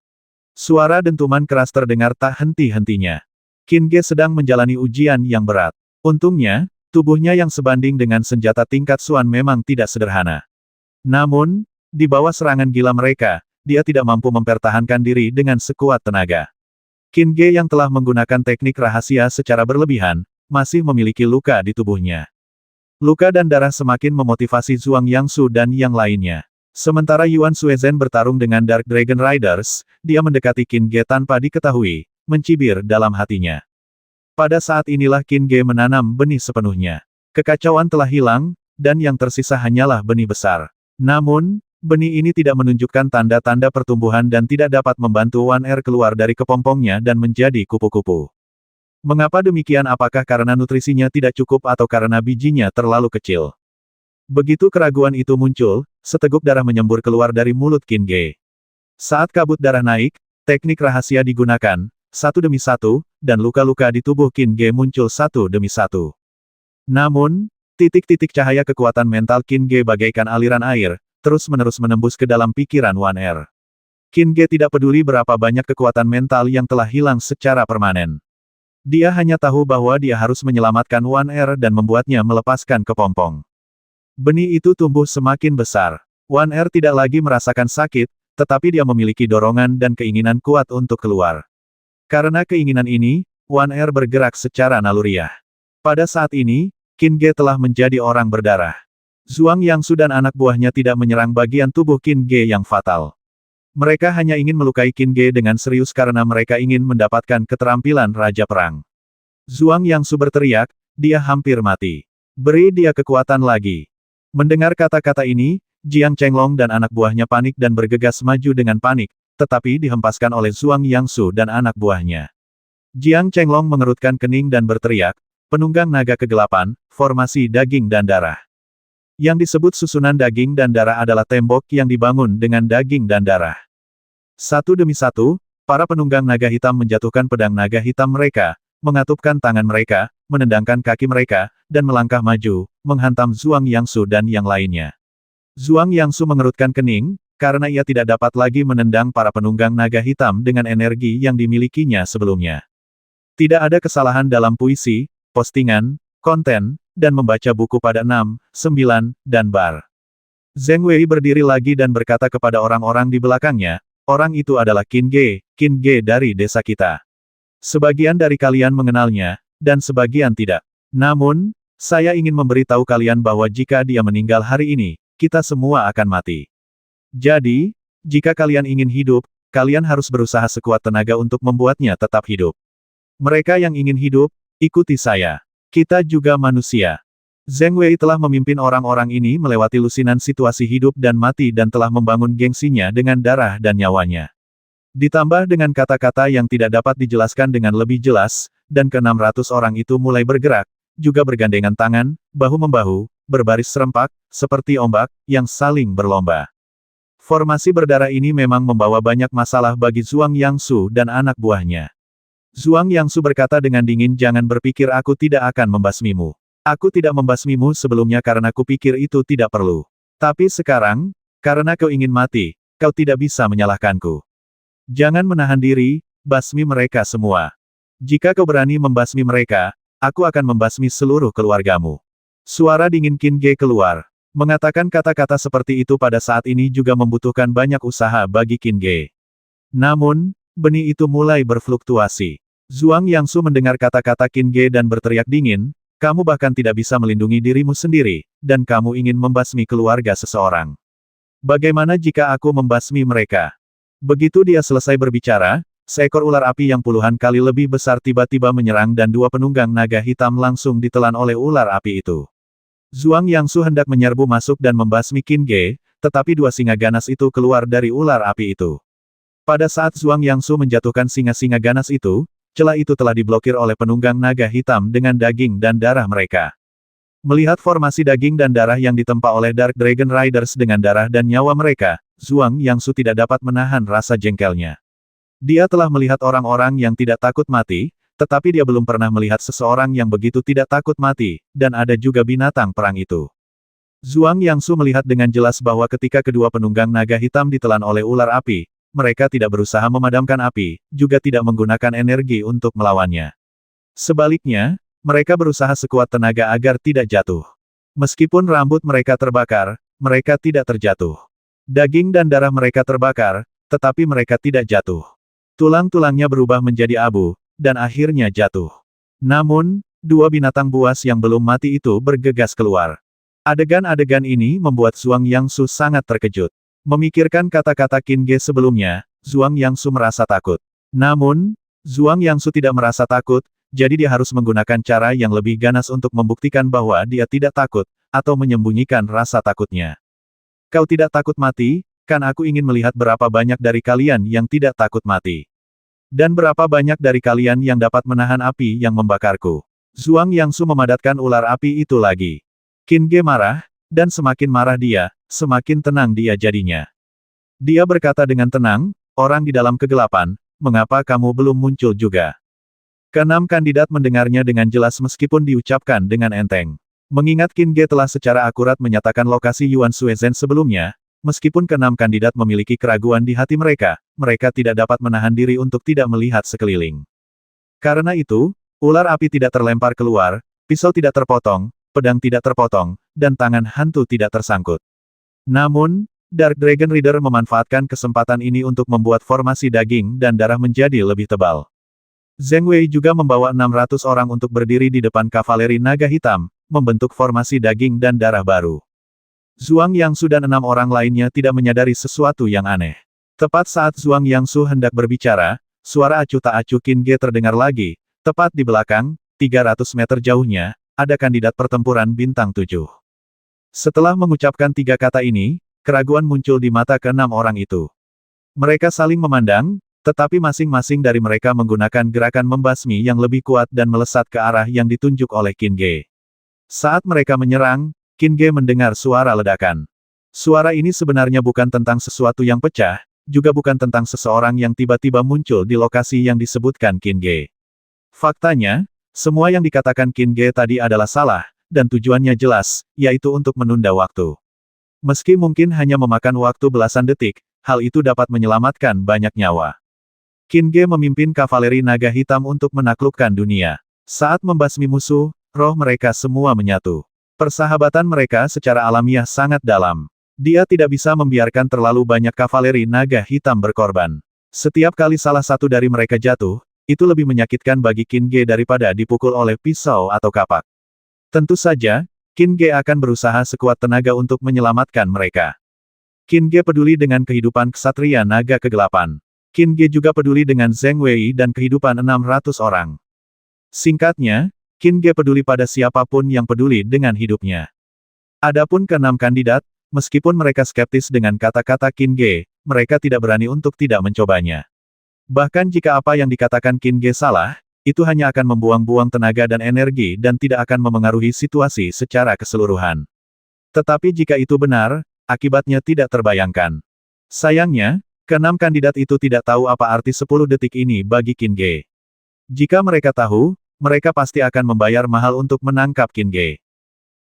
Suara dentuman keras terdengar tak henti-hentinya. Qin Ge sedang menjalani ujian yang berat. Untungnya, tubuhnya yang sebanding dengan senjata tingkat Xuan memang tidak sederhana. Namun, di bawah serangan gila mereka, dia tidak mampu mempertahankan diri dengan sekuat tenaga. Qin Ge yang telah menggunakan teknik rahasia secara berlebihan, masih memiliki luka di tubuhnya. Luka dan darah semakin memotivasi Zhuang Yangsu dan yang lainnya. Sementara Yuan Suezhen bertarung dengan Dark Dragon Riders, dia mendekati Qin Ge tanpa diketahui, mencibir dalam hatinya. Pada saat inilah Qin Ge menanam benih sepenuhnya. Kekacauan telah hilang, dan yang tersisa hanyalah benih besar. Namun, benih ini tidak menunjukkan tanda-tanda pertumbuhan dan tidak dapat membantu Wan Er keluar dari kepompongnya dan menjadi kupu-kupu. Mengapa demikian? Apakah karena nutrisinya tidak cukup atau karena bijinya terlalu kecil? Begitu keraguan itu muncul, seteguk darah menyembur keluar dari mulut Qin Ge. Saat kabut darah naik, teknik rahasia digunakan, satu demi satu, dan luka-luka di tubuh Qin Ge muncul satu demi satu. Namun, titik-titik cahaya kekuatan mental Qin Ge bagaikan aliran air, terus-menerus menembus ke dalam pikiran Wan Er. Qin Ge tidak peduli berapa banyak kekuatan mental yang telah hilang secara permanen. Dia hanya tahu bahwa dia harus menyelamatkan Wan Er dan membuatnya melepaskan kepompong. Benih itu tumbuh semakin besar. Wan Er tidak lagi merasakan sakit, tetapi dia memiliki dorongan dan keinginan kuat untuk keluar. Karena keinginan ini, Wan Er bergerak secara naluriah. Pada saat ini, Qin Ge telah menjadi orang berdarah. Zhuang Yangsu dan anak buahnya tidak menyerang bagian tubuh Qin Ge yang fatal. Mereka hanya ingin melukai Qin Ge dengan serius karena mereka ingin mendapatkan keterampilan Raja Perang. Zhuang Yangsu berteriak, dia hampir mati. Beri dia kekuatan lagi. Mendengar kata-kata ini, Jiang Chenglong dan anak buahnya panik dan bergegas maju dengan panik, tetapi dihempaskan oleh Zhuang Yangsu dan anak buahnya. Jiang Chenglong mengerutkan kening dan berteriak, penunggang naga kegelapan, formasi daging dan darah. Yang disebut susunan daging dan darah adalah tembok yang dibangun dengan daging dan darah. Satu demi satu, para penunggang naga hitam menjatuhkan pedang naga hitam mereka, mengatupkan tangan mereka, menendangkan kaki mereka, dan melangkah maju, menghantam Zhuang Yangsu dan yang lainnya. Zhuang Yangsu mengerutkan kening, karena ia tidak dapat lagi menendang para penunggang naga hitam dengan energi yang dimilikinya sebelumnya. Tidak ada kesalahan dalam puisi, postingan, konten, dan membaca buku pada 6, 9, dan bar. Zheng Wei berdiri lagi dan berkata kepada orang-orang di belakangnya, orang itu adalah Qin Ge dari desa kita. Sebagian dari kalian mengenalnya, dan sebagian tidak. Namun, saya ingin memberitahu kalian bahwa jika dia meninggal hari ini, kita semua akan mati. Jadi, jika kalian ingin hidup, kalian harus berusaha sekuat tenaga untuk membuatnya tetap hidup. Mereka yang ingin hidup, ikuti saya. Kita juga manusia. Zheng Wei telah memimpin orang-orang ini melewati lusinan situasi hidup dan mati dan telah membangun gengsinya dengan darah dan nyawanya. Ditambah dengan kata-kata yang tidak dapat dijelaskan dengan lebih jelas, dan ke-600 orang itu mulai bergerak, juga bergandengan tangan, bahu-membahu, berbaris serempak, seperti ombak, yang saling berlomba. Formasi berdarah ini memang membawa banyak masalah bagi Zhuang Yangsu dan anak buahnya. Zhuang Yangsu berkata dengan dingin, jangan berpikir aku tidak akan membasmimu. Aku tidak membasmimu sebelumnya karena kupikir itu tidak perlu. Tapi sekarang, karena kau ingin mati, kau tidak bisa menyalahkanku. Jangan menahan diri, basmi mereka semua. Jika kau berani membasmi mereka, aku akan membasmi seluruh keluargamu. Suara dingin Qin Ge keluar. Mengatakan kata-kata seperti itu pada saat ini juga membutuhkan banyak usaha bagi Qin Ge. Namun, benih itu mulai berfluktuasi. Zhuang Yangsu mendengar kata-kata Qin Ge dan berteriak dingin, kamu bahkan tidak bisa melindungi dirimu sendiri, dan kamu ingin membasmi keluarga seseorang. Bagaimana jika aku membasmi mereka? Begitu dia selesai berbicara, seekor ular api yang puluhan kali lebih besar tiba-tiba menyerang dan dua penunggang naga hitam langsung ditelan oleh ular api itu. Zhuang Yangsu hendak menyerbu masuk dan membasmi Qin Ge, tetapi dua singa ganas itu keluar dari ular api itu. Pada saat Zhuang Yangsu menjatuhkan singa-singa ganas itu, celah itu telah diblokir oleh penunggang naga hitam dengan daging dan darah mereka. Melihat formasi daging dan darah yang ditempa oleh Dark Dragon Riders dengan darah dan nyawa mereka, Zhuang Yangsu tidak dapat menahan rasa jengkelnya. Dia telah melihat orang-orang yang tidak takut mati, tetapi dia belum pernah melihat seseorang yang begitu tidak takut mati, dan ada juga binatang perang itu. Zhuang Yangsu melihat dengan jelas bahwa ketika kedua penunggang naga hitam ditelan oleh ular api, mereka tidak berusaha memadamkan api, juga tidak menggunakan energi untuk melawannya. Sebaliknya, mereka berusaha sekuat tenaga agar tidak jatuh. Meskipun rambut mereka terbakar, mereka tidak terjatuh. Daging dan darah mereka terbakar, tetapi mereka tidak jatuh. Tulang-tulangnya berubah menjadi abu, dan akhirnya jatuh. Namun, dua binatang buas yang belum mati itu bergegas keluar. Adegan-adegan ini membuat Zhuang Yangsu sangat terkejut. Memikirkan kata-kata Qin Ge sebelumnya, Zhuang Yangsu merasa takut. Namun, Zhuang Yangsu tidak merasa takut, jadi dia harus menggunakan cara yang lebih ganas untuk membuktikan bahwa dia tidak takut, atau menyembunyikan rasa takutnya. Kau tidak takut mati, kan aku ingin melihat berapa banyak dari kalian yang tidak takut mati. Dan berapa banyak dari kalian yang dapat menahan api yang membakarku. Zhuang Yangsu memadatkan ular api itu lagi. Qin Ge marah, dan semakin marah dia, semakin tenang dia jadinya. Dia berkata dengan tenang, orang di dalam kegelapan, mengapa kamu belum muncul juga? Keenam kandidat mendengarnya dengan jelas meskipun diucapkan dengan enteng. Mengingat Qin Ge telah secara akurat menyatakan lokasi Yuan Suezhen sebelumnya, meskipun keenam kandidat memiliki keraguan di hati mereka, mereka tidak dapat menahan diri untuk tidak melihat sekeliling. Karena itu, ular api tidak terlempar keluar, pisau tidak terpotong, pedang tidak terpotong, dan tangan hantu tidak tersangkut. Namun, Dark Dragon Rider memanfaatkan kesempatan ini untuk membuat formasi daging dan darah menjadi lebih tebal. Zheng Wei juga membawa 600 orang untuk berdiri di depan kavaleri naga hitam, membentuk formasi daging dan darah baru. Zhuang Yangsu dan 6 orang lainnya tidak menyadari sesuatu yang aneh. Tepat saat Zhuang Yangsu hendak berbicara, suara acuh tak acuh Qin Ge terdengar lagi, tepat di belakang, 300 meter jauhnya, ada kandidat pertempuran bintang 7. Setelah mengucapkan 3 kata ini, keraguan muncul di mata ke-6 orang itu. Mereka saling memandang, tetapi masing-masing dari mereka menggunakan gerakan membasmi yang lebih kuat dan melesat ke arah yang ditunjuk oleh Qin Ge. Saat mereka menyerang, Qin Ge mendengar suara ledakan. Suara ini sebenarnya bukan tentang sesuatu yang pecah, juga bukan tentang seseorang yang tiba-tiba muncul di lokasi yang disebutkan Qin Ge. Faktanya, semua yang dikatakan Qin Ge tadi adalah salah, dan tujuannya jelas, yaitu untuk menunda waktu. Meski mungkin hanya memakan waktu belasan detik, hal itu dapat menyelamatkan banyak nyawa. Qin Ge memimpin kavaleri naga hitam untuk menaklukkan dunia. Saat membasmi musuh, roh mereka semua menyatu. Persahabatan mereka secara alamiah sangat dalam. Dia tidak bisa membiarkan terlalu banyak kavaleri naga hitam berkorban. Setiap kali salah satu dari mereka jatuh, itu lebih menyakitkan bagi Qin Ge daripada dipukul oleh pisau atau kapak. Tentu saja, Qin Ge akan berusaha sekuat tenaga untuk menyelamatkan mereka. Qin Ge peduli dengan kehidupan ksatria naga kegelapan. Qin Ge juga peduli dengan Zheng Wei dan kehidupan 600 orang. Singkatnya, Qin Ge peduli pada siapapun yang peduli dengan hidupnya. Adapun keenam kandidat, meskipun mereka skeptis dengan kata-kata Qin Ge, mereka tidak berani untuk tidak mencobanya. Bahkan jika apa yang dikatakan Qin Ge salah, itu hanya akan membuang-buang tenaga dan energi dan tidak akan memengaruhi situasi secara keseluruhan. Tetapi jika itu benar, akibatnya tidak terbayangkan. Sayangnya, keenam kandidat itu tidak tahu apa arti 10 detik ini bagi Qin Ge. Jika mereka tahu, mereka pasti akan membayar mahal untuk menangkap Qin Ge.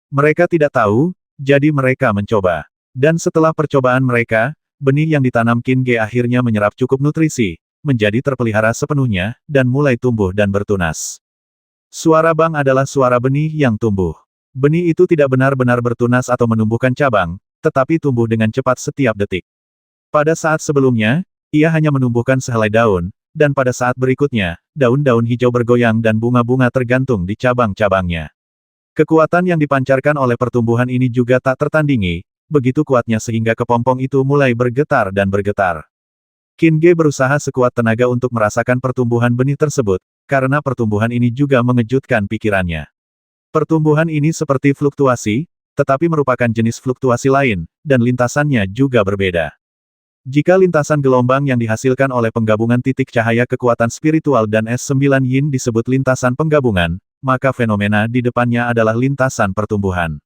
Mereka tidak tahu, jadi mereka mencoba. Dan setelah percobaan mereka, benih yang ditanam Qin Ge akhirnya menyerap cukup nutrisi, menjadi terpelihara sepenuhnya, dan mulai tumbuh dan bertunas. Suara bang adalah suara benih yang tumbuh. Benih itu tidak benar-benar bertunas atau menumbuhkan cabang, tetapi tumbuh dengan cepat setiap detik. Pada saat sebelumnya, ia hanya menumbuhkan sehelai daun, dan pada saat berikutnya, daun-daun hijau bergoyang dan bunga-bunga tergantung di cabang-cabangnya. Kekuatan yang dipancarkan oleh pertumbuhan ini juga tak tertandingi, begitu kuatnya sehingga kepompong itu mulai bergetar dan bergetar. Qin Ge berusaha sekuat tenaga untuk merasakan pertumbuhan benih tersebut, karena pertumbuhan ini juga mengejutkan pikirannya. Pertumbuhan ini seperti fluktuasi, tetapi merupakan jenis fluktuasi lain, dan lintasannya juga berbeda. Jika lintasan gelombang yang dihasilkan oleh penggabungan titik cahaya kekuatan spiritual dan S9 Yin disebut lintasan penggabungan, maka fenomena di depannya adalah lintasan pertumbuhan.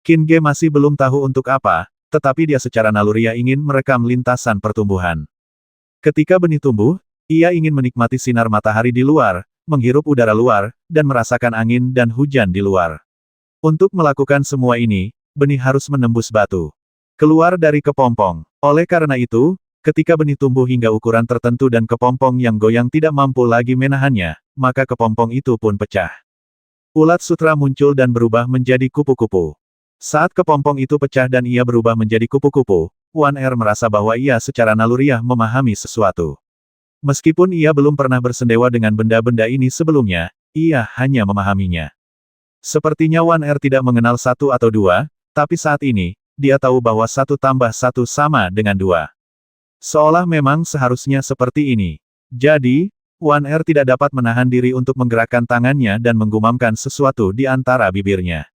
Qin Ge masih belum tahu untuk apa, tetapi dia secara naluriah ingin merekam lintasan pertumbuhan. Ketika benih tumbuh, ia ingin menikmati sinar matahari di luar, menghirup udara luar, dan merasakan angin dan hujan di luar. Untuk melakukan semua ini, benih harus menembus batu. Keluar dari kepompong. Oleh karena itu, ketika benih tumbuh hingga ukuran tertentu dan kepompong yang goyang tidak mampu lagi menahannya, maka kepompong itu pun pecah. Ulat sutra muncul dan berubah menjadi kupu-kupu. Saat kepompong itu pecah dan ia berubah menjadi kupu-kupu, Wan Er merasa bahwa ia secara naluriah memahami sesuatu. Meskipun ia belum pernah bersendewa dengan benda-benda ini sebelumnya, ia hanya memahaminya. Sepertinya Wan Er tidak mengenal satu atau dua, tapi saat ini, dia tahu bahwa 1 tambah 1 sama dengan 2. Seolah memang seharusnya seperti ini. Jadi, Wan Er tidak dapat menahan diri untuk menggerakkan tangannya dan menggumamkan sesuatu di antara bibirnya.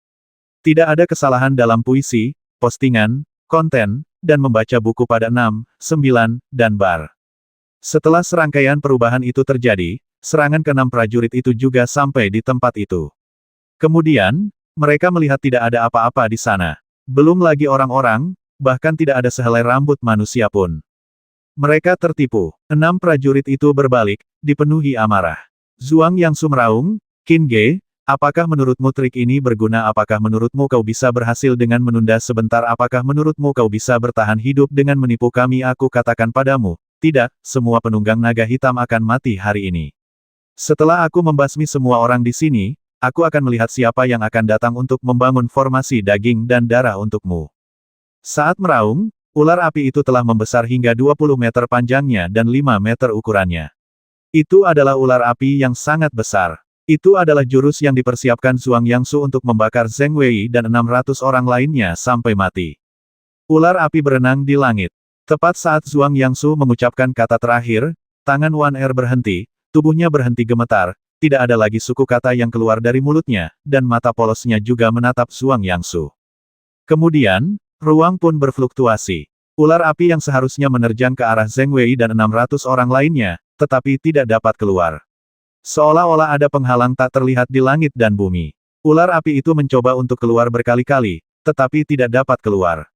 Tidak ada kesalahan dalam puisi, postingan, konten, dan membaca buku pada 6, 9, dan bar. Setelah serangkaian perubahan itu terjadi, serangan ke-6 prajurit itu juga sampai di tempat itu. Kemudian, mereka melihat tidak ada apa-apa di sana. Belum lagi orang-orang, bahkan tidak ada sehelai rambut manusia pun. Mereka tertipu. 6 prajurit itu berbalik, dipenuhi amarah. Zhuang Yangsu meraung, Qin Ge, apakah menurutmu trik ini berguna? Apakah menurutmu kau bisa berhasil dengan menunda sebentar? Apakah menurutmu kau bisa bertahan hidup dengan menipu kami? Aku katakan padamu, tidak, semua penunggang naga hitam akan mati hari ini. Setelah aku membasmi semua orang di sini, aku akan melihat siapa yang akan datang untuk membangun formasi daging dan darah untukmu. Saat meraung, ular api itu telah membesar hingga 20 meter panjangnya dan 5 meter ukurannya. Itu adalah ular api yang sangat besar. Itu adalah jurus yang dipersiapkan Zhuang Yangsu untuk membakar Zheng Wei dan 600 orang lainnya sampai mati. Ular api berenang di langit. Tepat saat Zhuang Yangsu mengucapkan kata terakhir, tangan Wan Er berhenti, tubuhnya berhenti gemetar. Tidak ada lagi suku kata yang keluar dari mulutnya, dan mata polosnya juga menatap Zhuang Yangsu. Kemudian, ruang pun berfluktuasi. Ular api yang seharusnya menerjang ke arah Zheng Wei dan 600 orang lainnya, tetapi tidak dapat keluar. Seolah-olah ada penghalang tak terlihat di langit dan bumi. Ular api itu mencoba untuk keluar berkali-kali, tetapi tidak dapat keluar.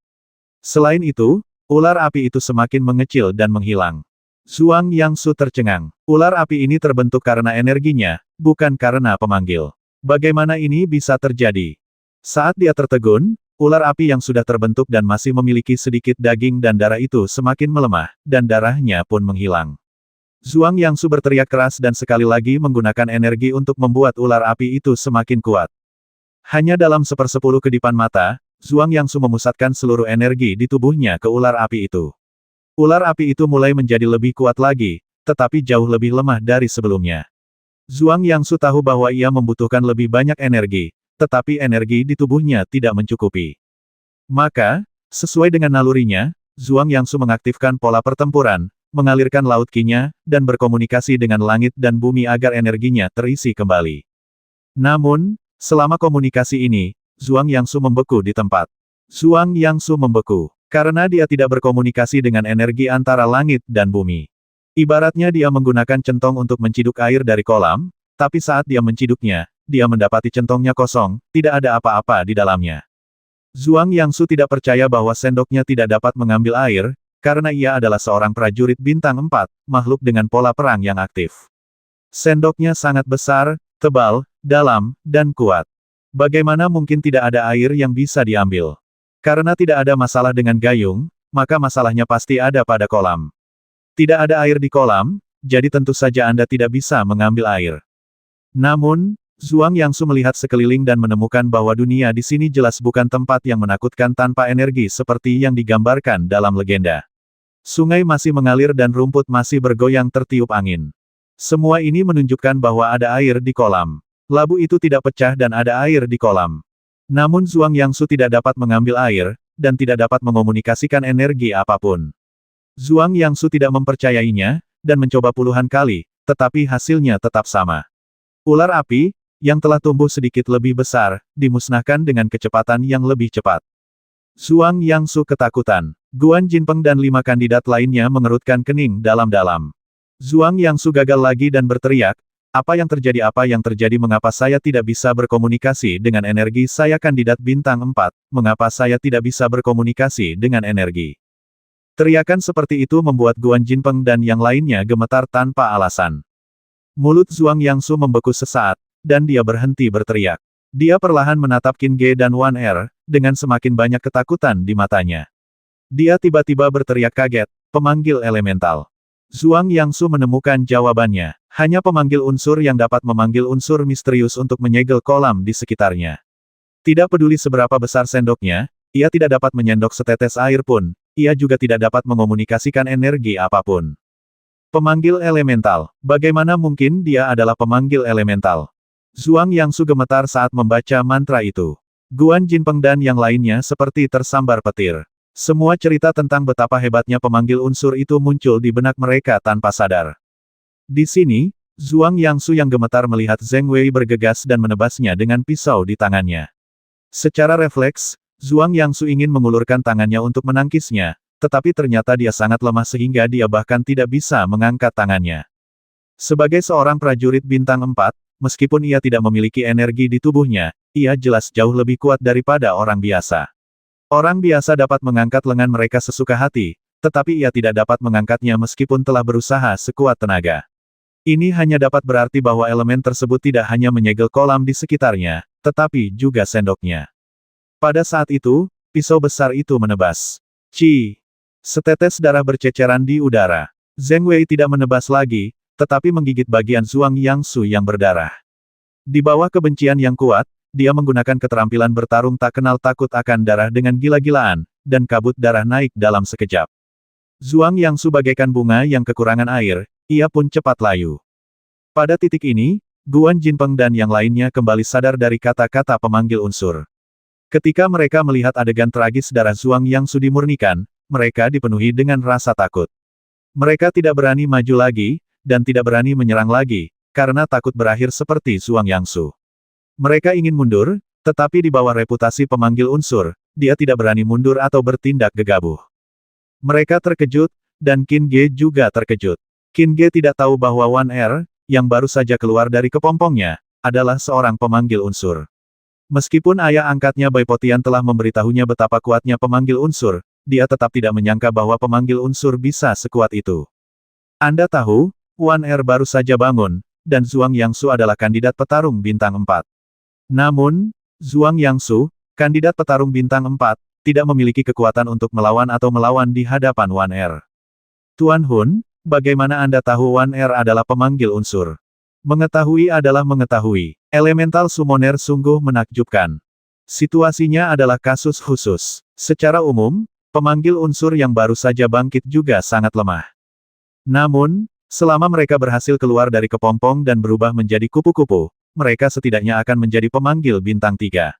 Selain itu, ular api itu semakin mengecil dan menghilang. Zhuang Yangsu tercengang. Ular api ini terbentuk karena energinya, bukan karena pemanggil. Bagaimana ini bisa terjadi? Saat dia tertegun, ular api yang sudah terbentuk dan masih memiliki sedikit daging dan darah itu semakin melemah, dan darahnya pun menghilang. Zhuang Yangsu berteriak keras dan sekali lagi menggunakan energi untuk membuat ular api itu semakin kuat. Hanya dalam 1/10 kedipan mata, Zhuang Yangsu memusatkan seluruh energi di tubuhnya ke ular api itu. Ular api itu mulai menjadi lebih kuat lagi, tetapi jauh lebih lemah dari sebelumnya. Zhuang Yangsu tahu bahwa ia membutuhkan lebih banyak energi, tetapi energi di tubuhnya tidak mencukupi. Maka, sesuai dengan nalurinya, Zhuang Yangsu mengaktifkan pola pertempuran, mengalirkan laut Qi-nya, dan berkomunikasi dengan langit dan bumi agar energinya terisi kembali. Namun, selama komunikasi ini, Zhuang Yangsu membeku di tempat. Zhuang Yangsu membeku, karena dia tidak berkomunikasi dengan energi antara langit dan bumi. Ibaratnya dia menggunakan centong untuk menciduk air dari kolam, tapi saat dia menciduknya, dia mendapati centongnya kosong, tidak ada apa-apa di dalamnya. Zhuang Yangsu tidak percaya bahwa sendoknya tidak dapat mengambil air, karena ia adalah seorang prajurit bintang 4, makhluk dengan pola perang yang aktif. Sendoknya sangat besar, tebal, dalam, dan kuat. Bagaimana mungkin tidak ada air yang bisa diambil? Karena tidak ada masalah dengan gayung, maka masalahnya pasti ada pada kolam. Tidak ada air di kolam, jadi tentu saja Anda tidak bisa mengambil air. Namun, Zhuang Yangsu melihat sekeliling dan menemukan bahwa dunia di sini jelas bukan tempat yang menakutkan tanpa energi seperti yang digambarkan dalam legenda. Sungai masih mengalir dan rumput masih bergoyang tertiup angin. Semua ini menunjukkan bahwa ada air di kolam. Labu itu tidak pecah dan ada air di kolam. Namun Zhuang Yangsu tidak dapat mengambil air, dan tidak dapat mengomunikasikan energi apapun. Zhuang Yangsu tidak mempercayainya, dan mencoba puluhan kali, tetapi hasilnya tetap sama. Ular api, yang telah tumbuh sedikit lebih besar, dimusnahkan dengan kecepatan yang lebih cepat. Zhuang Yangsu ketakutan. Guan Jinpeng dan 5 kandidat lainnya mengerutkan kening dalam-dalam. Zhuang Yangsu gagal lagi dan berteriak, apa yang terjadi mengapa saya tidak bisa berkomunikasi dengan energi saya kandidat bintang 4, mengapa saya tidak bisa berkomunikasi dengan energi. Teriakan seperti itu membuat Guan Jinpeng dan yang lainnya gemetar tanpa alasan. Mulut Zhuang Yangsu membeku sesaat, dan dia berhenti berteriak. Dia perlahan menatap Qin Ge dan Wan Er, dengan semakin banyak ketakutan di matanya. Dia tiba-tiba berteriak kaget, pemanggil elemental. Zhuang Yangsu menemukan jawabannya. Hanya pemanggil unsur yang dapat memanggil unsur misterius untuk menyegel kolam di sekitarnya. Tidak peduli seberapa besar sendoknya, ia tidak dapat menyendok setetes air pun, ia juga tidak dapat mengomunikasikan energi apapun. Pemanggil elemental. Bagaimana mungkin dia adalah pemanggil elemental? Zhuang Yangsu gemetar saat membaca mantra itu. Guan Jinpeng dan yang lainnya seperti tersambar petir. Semua cerita tentang betapa hebatnya pemanggil unsur itu muncul di benak mereka tanpa sadar. Di sini, Zhuang Yangsu yang gemetar melihat Zheng Wei bergegas dan menebasnya dengan pisau di tangannya. Secara refleks, Zhuang Yangsu ingin mengulurkan tangannya untuk menangkisnya, tetapi ternyata dia sangat lemah sehingga dia bahkan tidak bisa mengangkat tangannya. Sebagai seorang prajurit bintang 4, meskipun ia tidak memiliki energi di tubuhnya, ia jelas jauh lebih kuat daripada orang biasa. Orang biasa dapat mengangkat lengan mereka sesuka hati, tetapi ia tidak dapat mengangkatnya meskipun telah berusaha sekuat tenaga. Ini hanya dapat berarti bahwa elemen tersebut tidak hanya menyegel kolam di sekitarnya, tetapi juga sendoknya. Pada saat itu, pisau besar itu menebas. Ci! Setetes darah berceceran di udara. Zheng Wei tidak menebas lagi, tetapi menggigit bagian Zhuang Yangsu yang berdarah. Di bawah kebencian yang kuat, dia menggunakan keterampilan bertarung tak kenal takut akan darah dengan gila-gilaan, dan kabut darah naik dalam sekejap. Zhuang Yangsu bagaikan bunga yang kekurangan air, ia pun cepat layu. Pada titik ini, Guan Jinpeng dan yang lainnya kembali sadar dari kata-kata pemanggil unsur. Ketika mereka melihat adegan tragis darah Zhuang Yangsu dimurnikan, mereka dipenuhi dengan rasa takut. Mereka tidak berani maju lagi, dan tidak berani menyerang lagi, karena takut berakhir seperti Zhuang Yangsu. Mereka ingin mundur, tetapi di bawah reputasi pemanggil unsur, dia tidak berani mundur atau bertindak gegabah. Mereka terkejut, dan Qin Ge juga terkejut. Qin Ge tidak tahu bahwa Wan Er, yang baru saja keluar dari kepompongnya, adalah seorang pemanggil unsur. Meskipun ayah angkatnya Bai Potian telah memberitahunya betapa kuatnya pemanggil unsur, dia tetap tidak menyangka bahwa pemanggil unsur bisa sekuat itu. Anda tahu, Wan Er baru saja bangun, dan Zhuang Yangsu adalah kandidat petarung bintang 4. Namun, Zhuang Yangsu, kandidat petarung bintang 4, tidak memiliki kekuatan untuk melawan atau melawan di hadapan Wan Er. Tuan Hun, bagaimana Anda tahu Wan Er adalah pemanggil unsur? Mengetahui adalah mengetahui. Elemental summoner sungguh menakjubkan. Situasinya adalah kasus khusus. Secara umum, pemanggil unsur yang baru saja bangkit juga sangat lemah. Namun, selama mereka berhasil keluar dari kepompong dan berubah menjadi kupu-kupu, mereka setidaknya akan menjadi pemanggil bintang 3.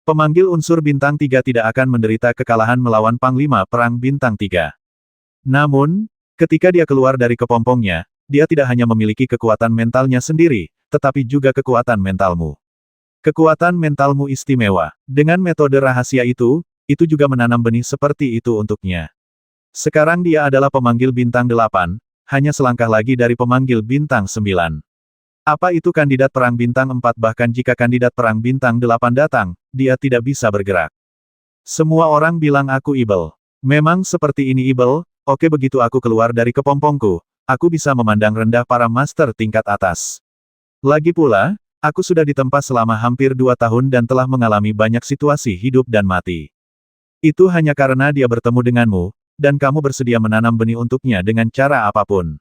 Pemanggil unsur bintang 3 tidak akan menderita kekalahan melawan Panglima Perang bintang 3. Namun, Ketika dia keluar dari kepompongnya, dia tidak hanya memiliki kekuatan mentalnya sendiri, tetapi juga kekuatan mentalmu. Kekuatan mentalmu istimewa. Dengan metode rahasia itu juga menanam benih seperti itu untuknya. Sekarang dia adalah pemanggil bintang 8, hanya selangkah lagi dari pemanggil bintang 9. Apa itu kandidat perang bintang 4 bahkan jika kandidat perang bintang 8 datang, dia tidak bisa bergerak. Semua orang bilang aku ibel. Memang seperti ini ibel, oke begitu aku keluar dari kepompongku, aku bisa memandang rendah para master tingkat atas. Lagi pula, aku sudah ditempa selama hampir 2 tahun dan telah mengalami banyak situasi hidup dan mati. Itu hanya karena dia bertemu denganmu, dan kamu bersedia menanam benih untuknya dengan cara apapun.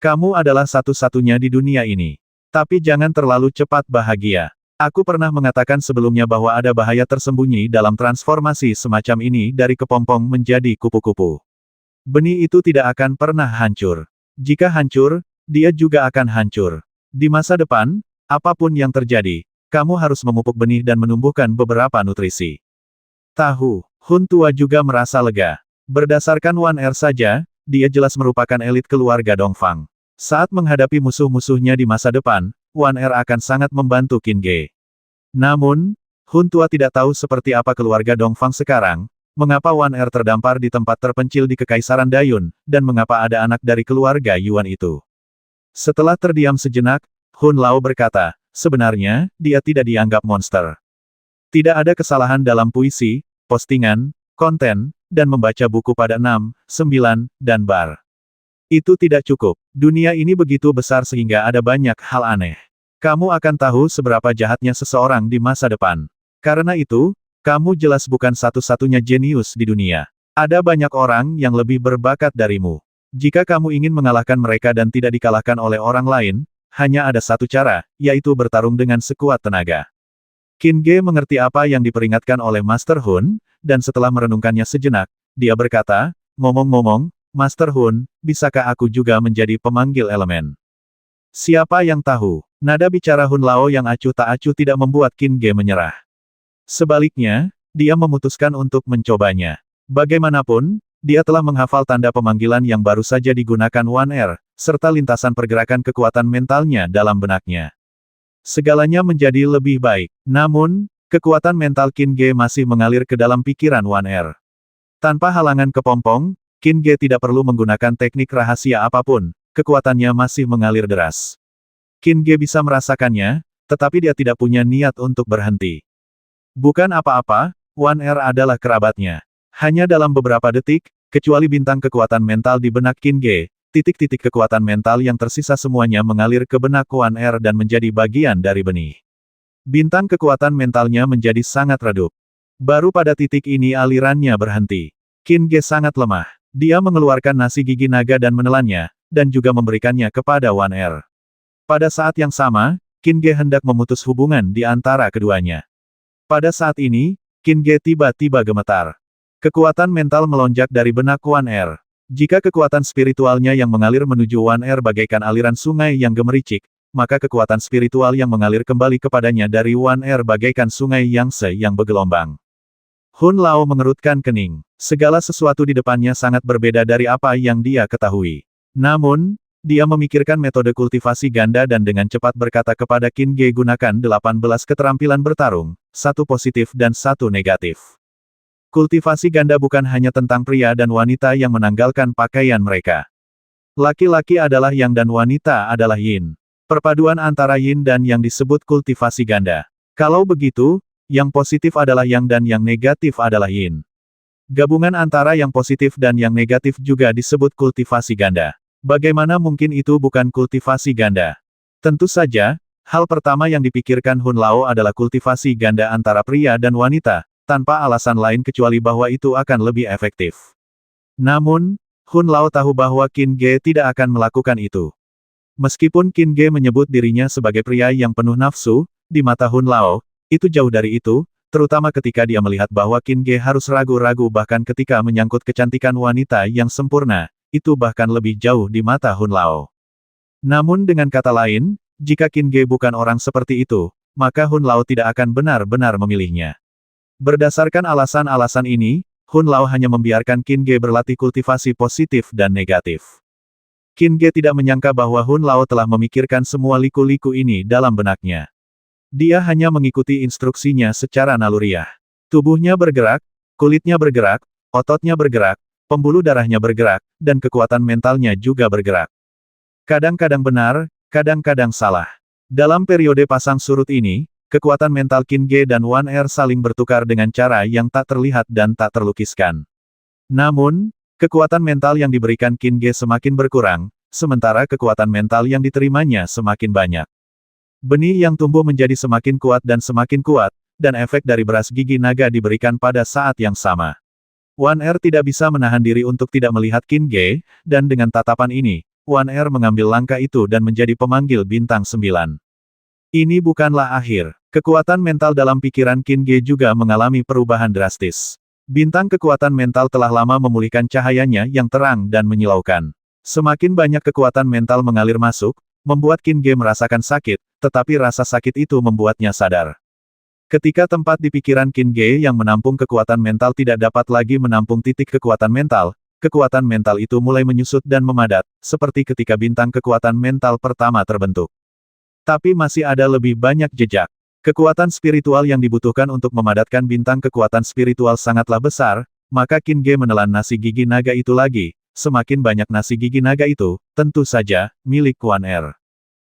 Kamu adalah satu-satunya di dunia ini. Tapi jangan terlalu cepat bahagia. Aku pernah mengatakan sebelumnya bahwa ada bahaya tersembunyi dalam transformasi semacam ini dari kepompong menjadi kupu-kupu. Benih itu tidak akan pernah hancur. Jika hancur, dia juga akan hancur. Di masa depan, apapun yang terjadi, kamu harus memupuk benih dan menumbuhkan beberapa nutrisi. Tahu, Hun Tua juga merasa lega. Berdasarkan Wan Er saja, dia jelas merupakan elit keluarga Dongfang. Saat menghadapi musuh-musuhnya di masa depan, Wan Er akan sangat membantu Qin Ge. Namun, Hun Tua tidak tahu seperti apa keluarga Dongfang sekarang, mengapa Wan Er terdampar di tempat terpencil di Kekaisaran Dayun, dan mengapa ada anak dari keluarga Yuan itu. Setelah terdiam sejenak, Hun Lao berkata, sebenarnya, dia tidak dianggap monster. Tidak ada kesalahan dalam puisi, postingan, konten, dan membaca buku pada 6, 9, dan bar. Itu tidak cukup. Dunia ini begitu besar sehingga ada banyak hal aneh. Kamu akan tahu seberapa jahatnya seseorang di masa depan. Karena itu, kamu jelas bukan satu-satunya jenius di dunia. Ada banyak orang yang lebih berbakat darimu. Jika kamu ingin mengalahkan mereka dan tidak dikalahkan oleh orang lain, hanya ada satu cara, yaitu bertarung dengan sekuat tenaga. Qin Ge mengerti apa yang diperingatkan oleh Master Hun, dan setelah merenungkannya sejenak, dia berkata, ngomong-ngomong, Master Hun, bisakah aku juga menjadi pemanggil elemen? Siapa yang tahu? Nada bicara Hun Lao yang acuh tak acuh tidak membuat Qin Ge menyerah. Sebaliknya, dia memutuskan untuk mencobanya. Bagaimanapun, dia telah menghafal tanda pemanggilan yang baru saja digunakan Wan Er, serta lintasan pergerakan kekuatan mentalnya dalam benaknya. Segalanya menjadi lebih baik. Namun, kekuatan mental Qin Ge masih mengalir ke dalam pikiran Wan Er. Tanpa halangan kepompong, Qin Ge tidak perlu menggunakan teknik rahasia apapun, kekuatannya masih mengalir deras. Qin Ge bisa merasakannya, tetapi dia tidak punya niat untuk berhenti. Bukan apa-apa, Wan Er adalah kerabatnya. Hanya dalam beberapa detik, kecuali bintang kekuatan mental di benak Qin Ge, titik-titik kekuatan mental yang tersisa semuanya mengalir ke benak Wan Er dan menjadi bagian dari benih. Bintang kekuatan mentalnya menjadi sangat redup. Baru pada titik ini alirannya berhenti. Qin Ge sangat lemah. Dia mengeluarkan nasi gigi naga dan menelannya, dan juga memberikannya kepada Wan Er. Pada saat yang sama, Qin Ge hendak memutus hubungan di antara keduanya. Pada saat ini, Qin Ge tiba-tiba gemetar. Kekuatan mental melonjak dari benak Wan Er. Jika kekuatan spiritualnya yang mengalir menuju Wan Er bagaikan aliran sungai yang gemericik, maka kekuatan spiritual yang mengalir kembali kepadanya dari Wan Er bagaikan sungai Yangtze yang bergelombang. Hun Lao mengerutkan kening. Segala sesuatu di depannya sangat berbeda dari apa yang dia ketahui. Namun, dia memikirkan metode kultivasi ganda dan dengan cepat berkata kepada Qin Ge gunakan 18 keterampilan bertarung, satu positif dan satu negatif. Kultivasi ganda bukan hanya tentang pria dan wanita yang menanggalkan pakaian mereka. Laki-laki adalah yang dan wanita adalah yin. Perpaduan antara yin dan yang disebut kultivasi ganda. Kalau begitu, yang positif adalah yang dan yang negatif adalah yin. Gabungan antara yang positif dan yang negatif juga disebut kultivasi ganda. Bagaimana mungkin itu bukan kultivasi ganda? Tentu saja, hal pertama yang dipikirkan Hun Lao adalah kultivasi ganda antara pria dan wanita, tanpa alasan lain kecuali bahwa itu akan lebih efektif. Namun, Hun Lao tahu bahwa Qin Ge tidak akan melakukan itu. Meskipun Qin Ge menyebut dirinya sebagai pria yang penuh nafsu, di mata Hun Lao, itu jauh dari itu, terutama ketika dia melihat bahwa Qin Ge harus ragu-ragu bahkan ketika menyangkut kecantikan wanita yang sempurna, itu bahkan lebih jauh di mata Hun Lao. Namun dengan kata lain, jika Qin Ge bukan orang seperti itu, maka Hun Lao tidak akan benar-benar memilihnya. Berdasarkan alasan-alasan ini, Hun Lao hanya membiarkan Qin Ge berlatih kultivasi positif dan negatif. Qin Ge tidak menyangka bahwa Hun Lao telah memikirkan semua liku-liku ini dalam benaknya. Dia hanya mengikuti instruksinya secara naluriah. Tubuhnya bergerak, kulitnya bergerak, ototnya bergerak, pembuluh darahnya bergerak, dan kekuatan mentalnya juga bergerak. Kadang-kadang benar, kadang-kadang salah. Dalam periode pasang surut ini, kekuatan mental Qin Ge dan Wan Er saling bertukar dengan cara yang tak terlihat dan tak terlukiskan. Namun, kekuatan mental yang diberikan Qin Ge semakin berkurang, sementara kekuatan mental yang diterimanya semakin banyak. Benih yang tumbuh menjadi semakin kuat, dan efek dari beras gigi naga diberikan pada saat yang sama. Wan Er tidak bisa menahan diri untuk tidak melihat Qin Ge, dan dengan tatapan ini, Wan Er mengambil langkah itu dan menjadi pemanggil bintang 9. Ini bukanlah akhir. Kekuatan mental dalam pikiran Qin Ge juga mengalami perubahan drastis. Bintang kekuatan mental telah lama memulihkan cahayanya yang terang dan menyilaukan. Semakin banyak kekuatan mental mengalir masuk, membuat Qin Ge merasakan sakit, tetapi rasa sakit itu membuatnya sadar. Ketika tempat di pikiran Qin Ge yang menampung kekuatan mental tidak dapat lagi menampung titik kekuatan mental itu mulai menyusut dan memadat, seperti ketika bintang kekuatan mental pertama terbentuk. Tapi masih ada lebih banyak jejak. Kekuatan spiritual yang dibutuhkan untuk memadatkan bintang kekuatan spiritual sangatlah besar, maka Qin Ge menelan nasi gigi naga itu lagi. Semakin banyak nasi gigi naga itu, tentu saja, milik Wan Er.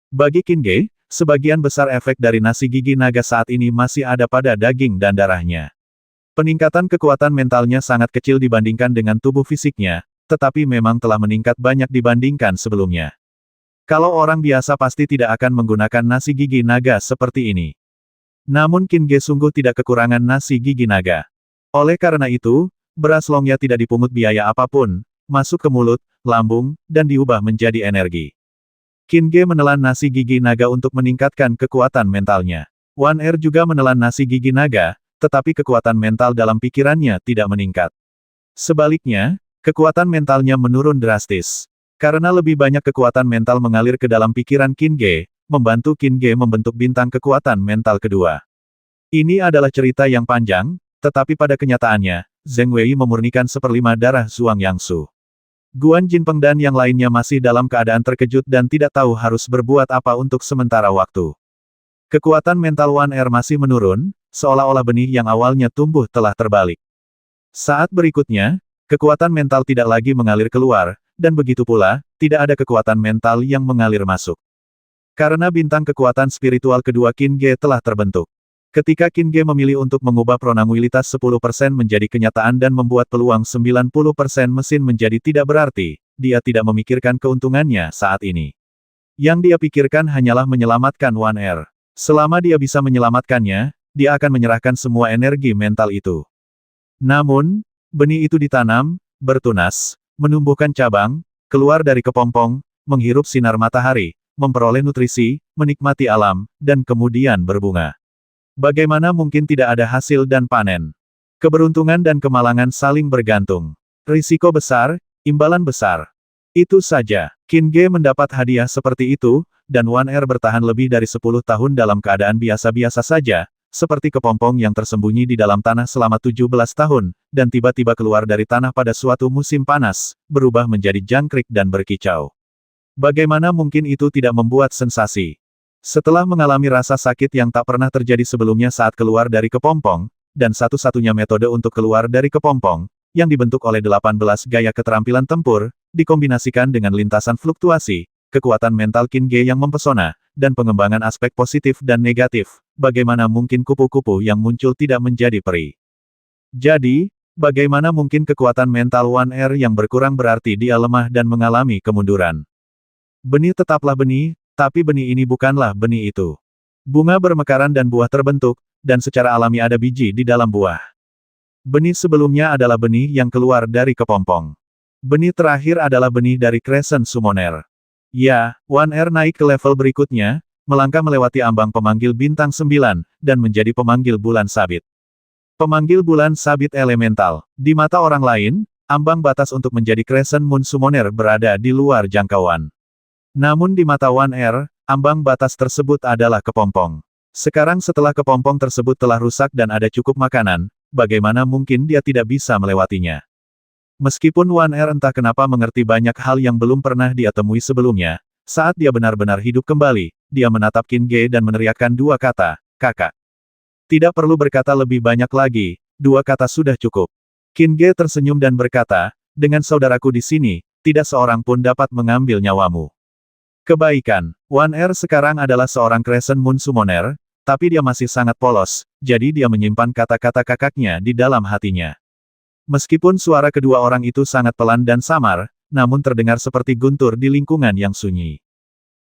Bagi Qin Ge, sebagian besar efek dari nasi gigi naga saat ini masih ada pada daging dan darahnya. Peningkatan kekuatan mentalnya sangat kecil dibandingkan dengan tubuh fisiknya, tetapi memang telah meningkat banyak dibandingkan sebelumnya. Kalau orang biasa pasti tidak akan menggunakan nasi gigi naga seperti ini. Namun Qin Ge sungguh tidak kekurangan nasi gigi naga. Oleh karena itu, beras longya tidak dipungut biaya apapun, masuk ke mulut, lambung, dan diubah menjadi energi. Qin Ge menelan nasi gigi naga untuk meningkatkan kekuatan mentalnya. Wan Er juga menelan nasi gigi naga, tetapi kekuatan mental dalam pikirannya tidak meningkat. Sebaliknya, kekuatan mentalnya menurun drastis. Karena lebih banyak kekuatan mental mengalir ke dalam pikiran Qin Ge, membantu Qin Ge membentuk bintang kekuatan mental kedua. Ini adalah cerita yang panjang, tetapi pada kenyataannya, Zheng Wei memurnikan 1/5 darah Zhuang Yangsu. Guan Jinpeng dan yang lainnya masih dalam keadaan terkejut dan tidak tahu harus berbuat apa untuk sementara waktu. Kekuatan mental Wan Er masih menurun, seolah-olah benih yang awalnya tumbuh telah terbalik. Saat berikutnya, kekuatan mental tidak lagi mengalir keluar, dan begitu pula, tidak ada kekuatan mental yang mengalir masuk. Karena bintang kekuatan spiritual kedua Qin Ge telah terbentuk. Ketika Qin Ge memilih untuk mengubah probabilitas 10% menjadi kenyataan dan membuat peluang 90% mesin menjadi tidak berarti, dia tidak memikirkan keuntungannya saat ini. Yang dia pikirkan hanyalah menyelamatkan Wan Er. Selama dia bisa menyelamatkannya, dia akan menyerahkan semua energi mental itu. Namun, benih itu ditanam, bertunas, menumbuhkan cabang, keluar dari kepompong, menghirup sinar matahari, memperoleh nutrisi, menikmati alam, dan kemudian berbunga. Bagaimana mungkin tidak ada hasil dan panen? Keberuntungan dan kemalangan saling bergantung. Risiko besar, imbalan besar. Itu saja. Qin Ge mendapat hadiah seperti itu, dan Wan Er bertahan lebih dari 10 tahun dalam keadaan biasa-biasa saja, seperti kepompong yang tersembunyi di dalam tanah selama 17 tahun, dan tiba-tiba keluar dari tanah pada suatu musim panas, berubah menjadi jangkrik dan berkicau. Bagaimana mungkin itu tidak membuat sensasi? Setelah mengalami rasa sakit yang tak pernah terjadi sebelumnya saat keluar dari kepompong, dan satu-satunya metode untuk keluar dari kepompong, yang dibentuk oleh 18 gaya keterampilan tempur, dikombinasikan dengan lintasan fluktuasi, kekuatan mental Qin Ge yang mempesona, dan pengembangan aspek positif dan negatif, bagaimana mungkin kupu-kupu yang muncul tidak menjadi peri? Jadi, bagaimana mungkin kekuatan mental Wan Er yang berkurang berarti dia lemah dan mengalami kemunduran? Benih tetaplah benih, tapi benih ini bukanlah benih itu. Bunga bermekaran dan buah terbentuk, dan secara alami ada biji di dalam buah. Benih sebelumnya adalah benih yang keluar dari kepompong. Benih terakhir adalah benih dari Crescent Summoner. Ya, Wan Er naik ke level berikutnya, melangkah melewati ambang pemanggil bintang 9, dan menjadi pemanggil bulan sabit. Pemanggil bulan sabit elemental. Di mata orang lain, ambang batas untuk menjadi Crescent Moon Summoner berada di luar jangkauan. Namun di mata Wan Er, ambang batas tersebut adalah kepompong. Sekarang setelah kepompong tersebut telah rusak dan ada cukup makanan, bagaimana mungkin dia tidak bisa melewatinya? Meskipun Wan Er entah kenapa mengerti banyak hal yang belum pernah dia temui sebelumnya, saat dia benar-benar hidup kembali, dia menatap Qin Ge dan meneriakkan dua kata, kakak. Tidak perlu berkata lebih banyak lagi, dua kata sudah cukup. Qin Ge tersenyum dan berkata, dengan saudaraku di sini, tidak seorang pun dapat mengambil nyawamu. Kebaikan, Wan Er sekarang adalah seorang Crescent Moon Summoner, tapi dia masih sangat polos, jadi dia menyimpan kata-kata kakaknya di dalam hatinya. Meskipun suara kedua orang itu sangat pelan dan samar, namun terdengar seperti guntur di lingkungan yang sunyi.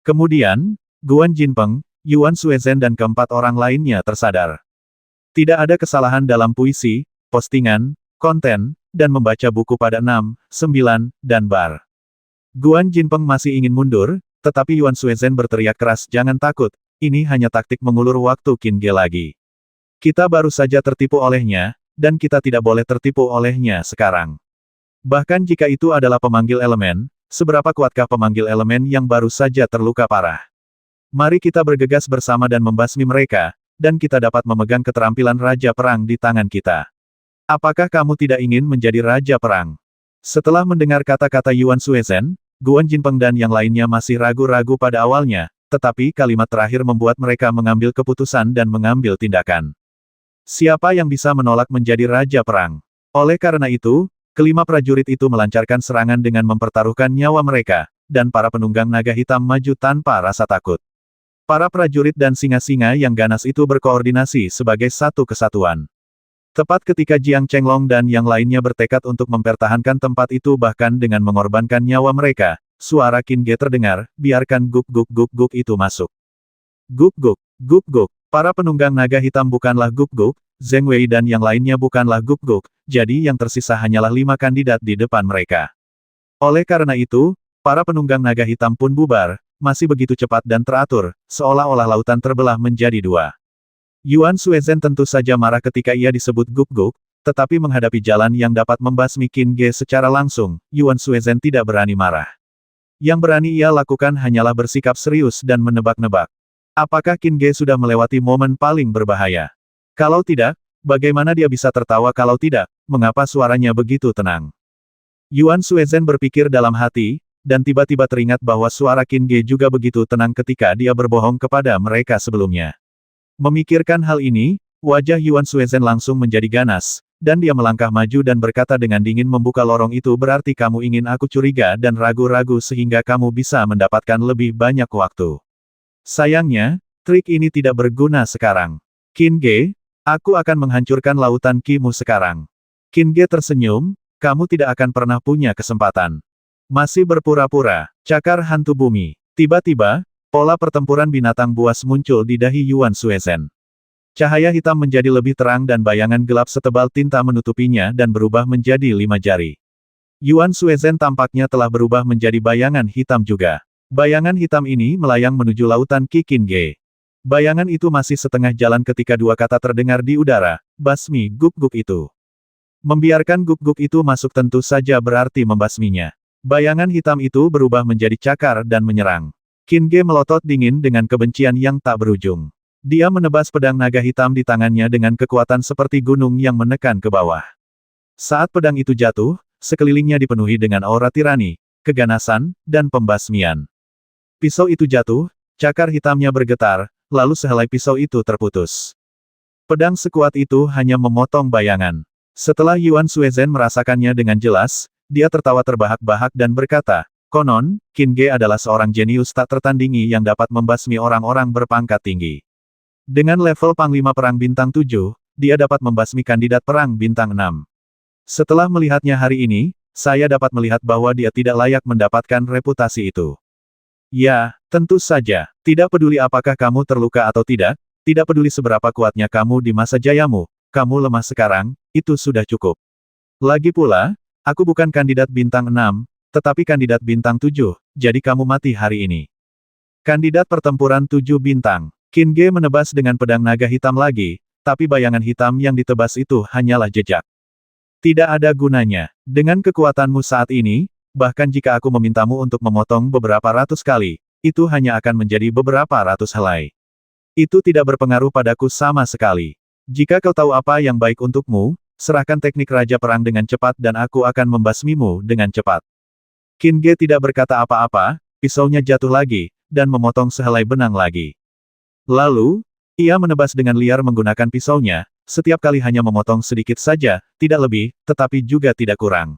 Kemudian, Guan Jinpeng, Yuan Suezhen dan keempat orang lainnya tersadar. Tidak ada kesalahan dalam puisi, postingan, konten, dan membaca buku pada 6, 9, dan bar. Guan Jinpeng masih ingin mundur, tetapi Yuan Suezhen berteriak keras, jangan takut, ini hanya taktik mengulur waktu Qin Ge lagi. Kita baru saja tertipu olehnya, dan kita tidak boleh tertipu olehnya sekarang. Bahkan jika itu adalah pemanggil elemen, seberapa kuatkah pemanggil elemen yang baru saja terluka parah? Mari kita bergegas bersama dan membasmi mereka, dan kita dapat memegang keterampilan Raja Perang di tangan kita. Apakah kamu tidak ingin menjadi Raja Perang? Setelah mendengar kata-kata Yuan Suezhen, Guan Jinpeng dan yang lainnya masih ragu-ragu pada awalnya, tetapi kalimat terakhir membuat mereka mengambil keputusan dan mengambil tindakan. Siapa yang bisa menolak menjadi Raja Perang? Oleh karena itu, kelima prajurit itu melancarkan serangan dengan mempertaruhkan nyawa mereka, dan para penunggang naga hitam maju tanpa rasa takut. Para prajurit dan singa-singa yang ganas itu berkoordinasi sebagai satu kesatuan. Tepat ketika Jiang Chenglong dan yang lainnya bertekad untuk mempertahankan tempat itu bahkan dengan mengorbankan nyawa mereka, suara Qin Ge terdengar, biarkan guk-guk-guk-guk itu masuk. Guk-guk, guk-guk. Para penunggang naga hitam bukanlah guk-guk, Zheng Wei dan yang lainnya bukanlah guk-guk, jadi yang tersisa hanyalah 5 kandidat di depan mereka. Oleh karena itu, para penunggang naga hitam pun bubar, masih begitu cepat dan teratur, seolah-olah lautan terbelah menjadi dua. Yuan Suezhen tentu saja marah ketika ia disebut guk-guk, tetapi menghadapi jalan yang dapat membasmi Qin Ge secara langsung, Yuan Suezhen tidak berani marah. Yang berani ia lakukan hanyalah bersikap serius dan menebak-nebak. Apakah Qin Ge sudah melewati momen paling berbahaya? Kalau tidak, bagaimana dia bisa tertawa kalau tidak, mengapa suaranya begitu tenang? Yuan Suezhen berpikir dalam hati, dan tiba-tiba teringat bahwa suara Qin Ge juga begitu tenang ketika dia berbohong kepada mereka sebelumnya. Memikirkan hal ini, wajah Yuan Suezhen langsung menjadi ganas, dan dia melangkah maju dan berkata dengan dingin membuka lorong itu berarti kamu ingin aku curiga dan ragu-ragu sehingga kamu bisa mendapatkan lebih banyak waktu. Sayangnya, trik ini tidak berguna sekarang. Qin Ge, aku akan menghancurkan lautan Ki-mu sekarang. Qin Ge tersenyum, kamu tidak akan pernah punya kesempatan. Masih berpura-pura, cakar hantu bumi. Tiba-tiba, pola pertempuran binatang buas muncul di dahi Yuan Suezhen. Cahaya hitam menjadi lebih terang dan bayangan gelap setebal tinta menutupinya dan berubah menjadi 5 jari. Yuan Suezhen tampaknya telah berubah menjadi bayangan hitam juga. Bayangan hitam ini melayang menuju lautan Qi Qin Ge. Bayangan itu masih setengah jalan ketika dua kata terdengar di udara, basmi guk-guk itu. Membiarkan guk-guk itu masuk tentu saja berarti membasminya. Bayangan hitam itu berubah menjadi cakar dan menyerang. Qin Ge melotot dingin dengan kebencian yang tak berujung. Dia menebas pedang naga hitam di tangannya dengan kekuatan seperti gunung yang menekan ke bawah. Saat pedang itu jatuh, sekelilingnya dipenuhi dengan aura tirani, keganasan, dan pembasmian. Pisau itu jatuh, cakar hitamnya bergetar, lalu sehelai pisau itu terputus. Pedang sekuat itu hanya memotong bayangan. Setelah Yuan Suezhen merasakannya dengan jelas, dia tertawa terbahak-bahak dan berkata, konon, Qin Ge adalah seorang jenius tak tertandingi yang dapat membasmi orang-orang berpangkat tinggi. Dengan level Panglima Perang Bintang 7, dia dapat membasmi kandidat Perang Bintang 6. Setelah melihatnya hari ini, saya dapat melihat bahwa dia tidak layak mendapatkan reputasi itu. Ya, tentu saja. Tidak peduli apakah kamu terluka atau tidak peduli seberapa kuatnya kamu di masa jayamu, kamu lemah sekarang, itu sudah cukup. Lagi pula, aku bukan kandidat bintang 6, tetapi kandidat bintang 7, jadi kamu mati hari ini. Kandidat pertempuran 7 bintang. Qin Ge menebas dengan pedang naga hitam lagi, tapi bayangan hitam yang ditebas itu hanyalah jejak. Tidak ada gunanya. Dengan kekuatanmu saat ini, bahkan jika aku memintamu untuk memotong beberapa ratus kali, itu hanya akan menjadi beberapa ratus helai. Itu tidak berpengaruh padaku sama sekali. Jika kau tahu apa yang baik untukmu, serahkan teknik Raja Perang dengan cepat dan aku akan membasmimu dengan cepat. Qin Ge tidak berkata apa-apa, pisaunya jatuh lagi, dan memotong sehelai benang lagi. Lalu, ia menebas dengan liar menggunakan pisaunya, setiap kali hanya memotong sedikit saja, tidak lebih, tetapi juga tidak kurang.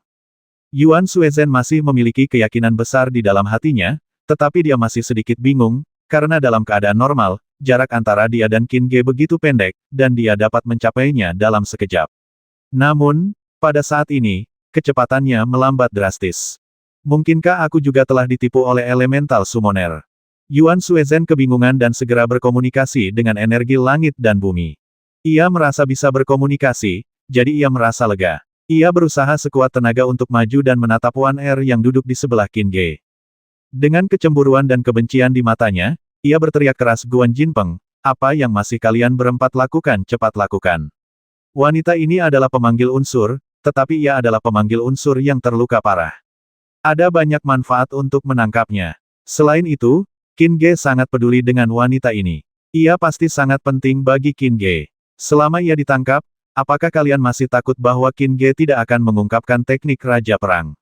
Yuan Suezhen masih memiliki keyakinan besar di dalam hatinya, tetapi dia masih sedikit bingung, karena dalam keadaan normal, jarak antara dia dan Qin Ge begitu pendek, dan dia dapat mencapainya dalam sekejap. Namun, pada saat ini, kecepatannya melambat drastis. Mungkinkah aku juga telah ditipu oleh elemental summoner? Yuan Suezhen kebingungan dan segera berkomunikasi dengan energi langit dan bumi. Ia merasa bisa berkomunikasi, jadi ia merasa lega. Ia berusaha sekuat tenaga untuk maju dan menatap Wan Er yang duduk di sebelah Qin Ge. Dengan kecemburuan dan kebencian di matanya, ia berteriak keras, Guan Jinpeng, apa yang masih kalian berempat lakukan, cepat lakukan. Wanita ini adalah pemanggil unsur, tetapi ia adalah pemanggil unsur yang terluka parah. Ada banyak manfaat untuk menangkapnya. Selain itu, Qin Ge sangat peduli dengan wanita ini. Ia pasti sangat penting bagi Qin Ge. Selama ia ditangkap, apakah kalian masih takut bahwa Qin Ge tidak akan mengungkapkan teknik Raja Perang?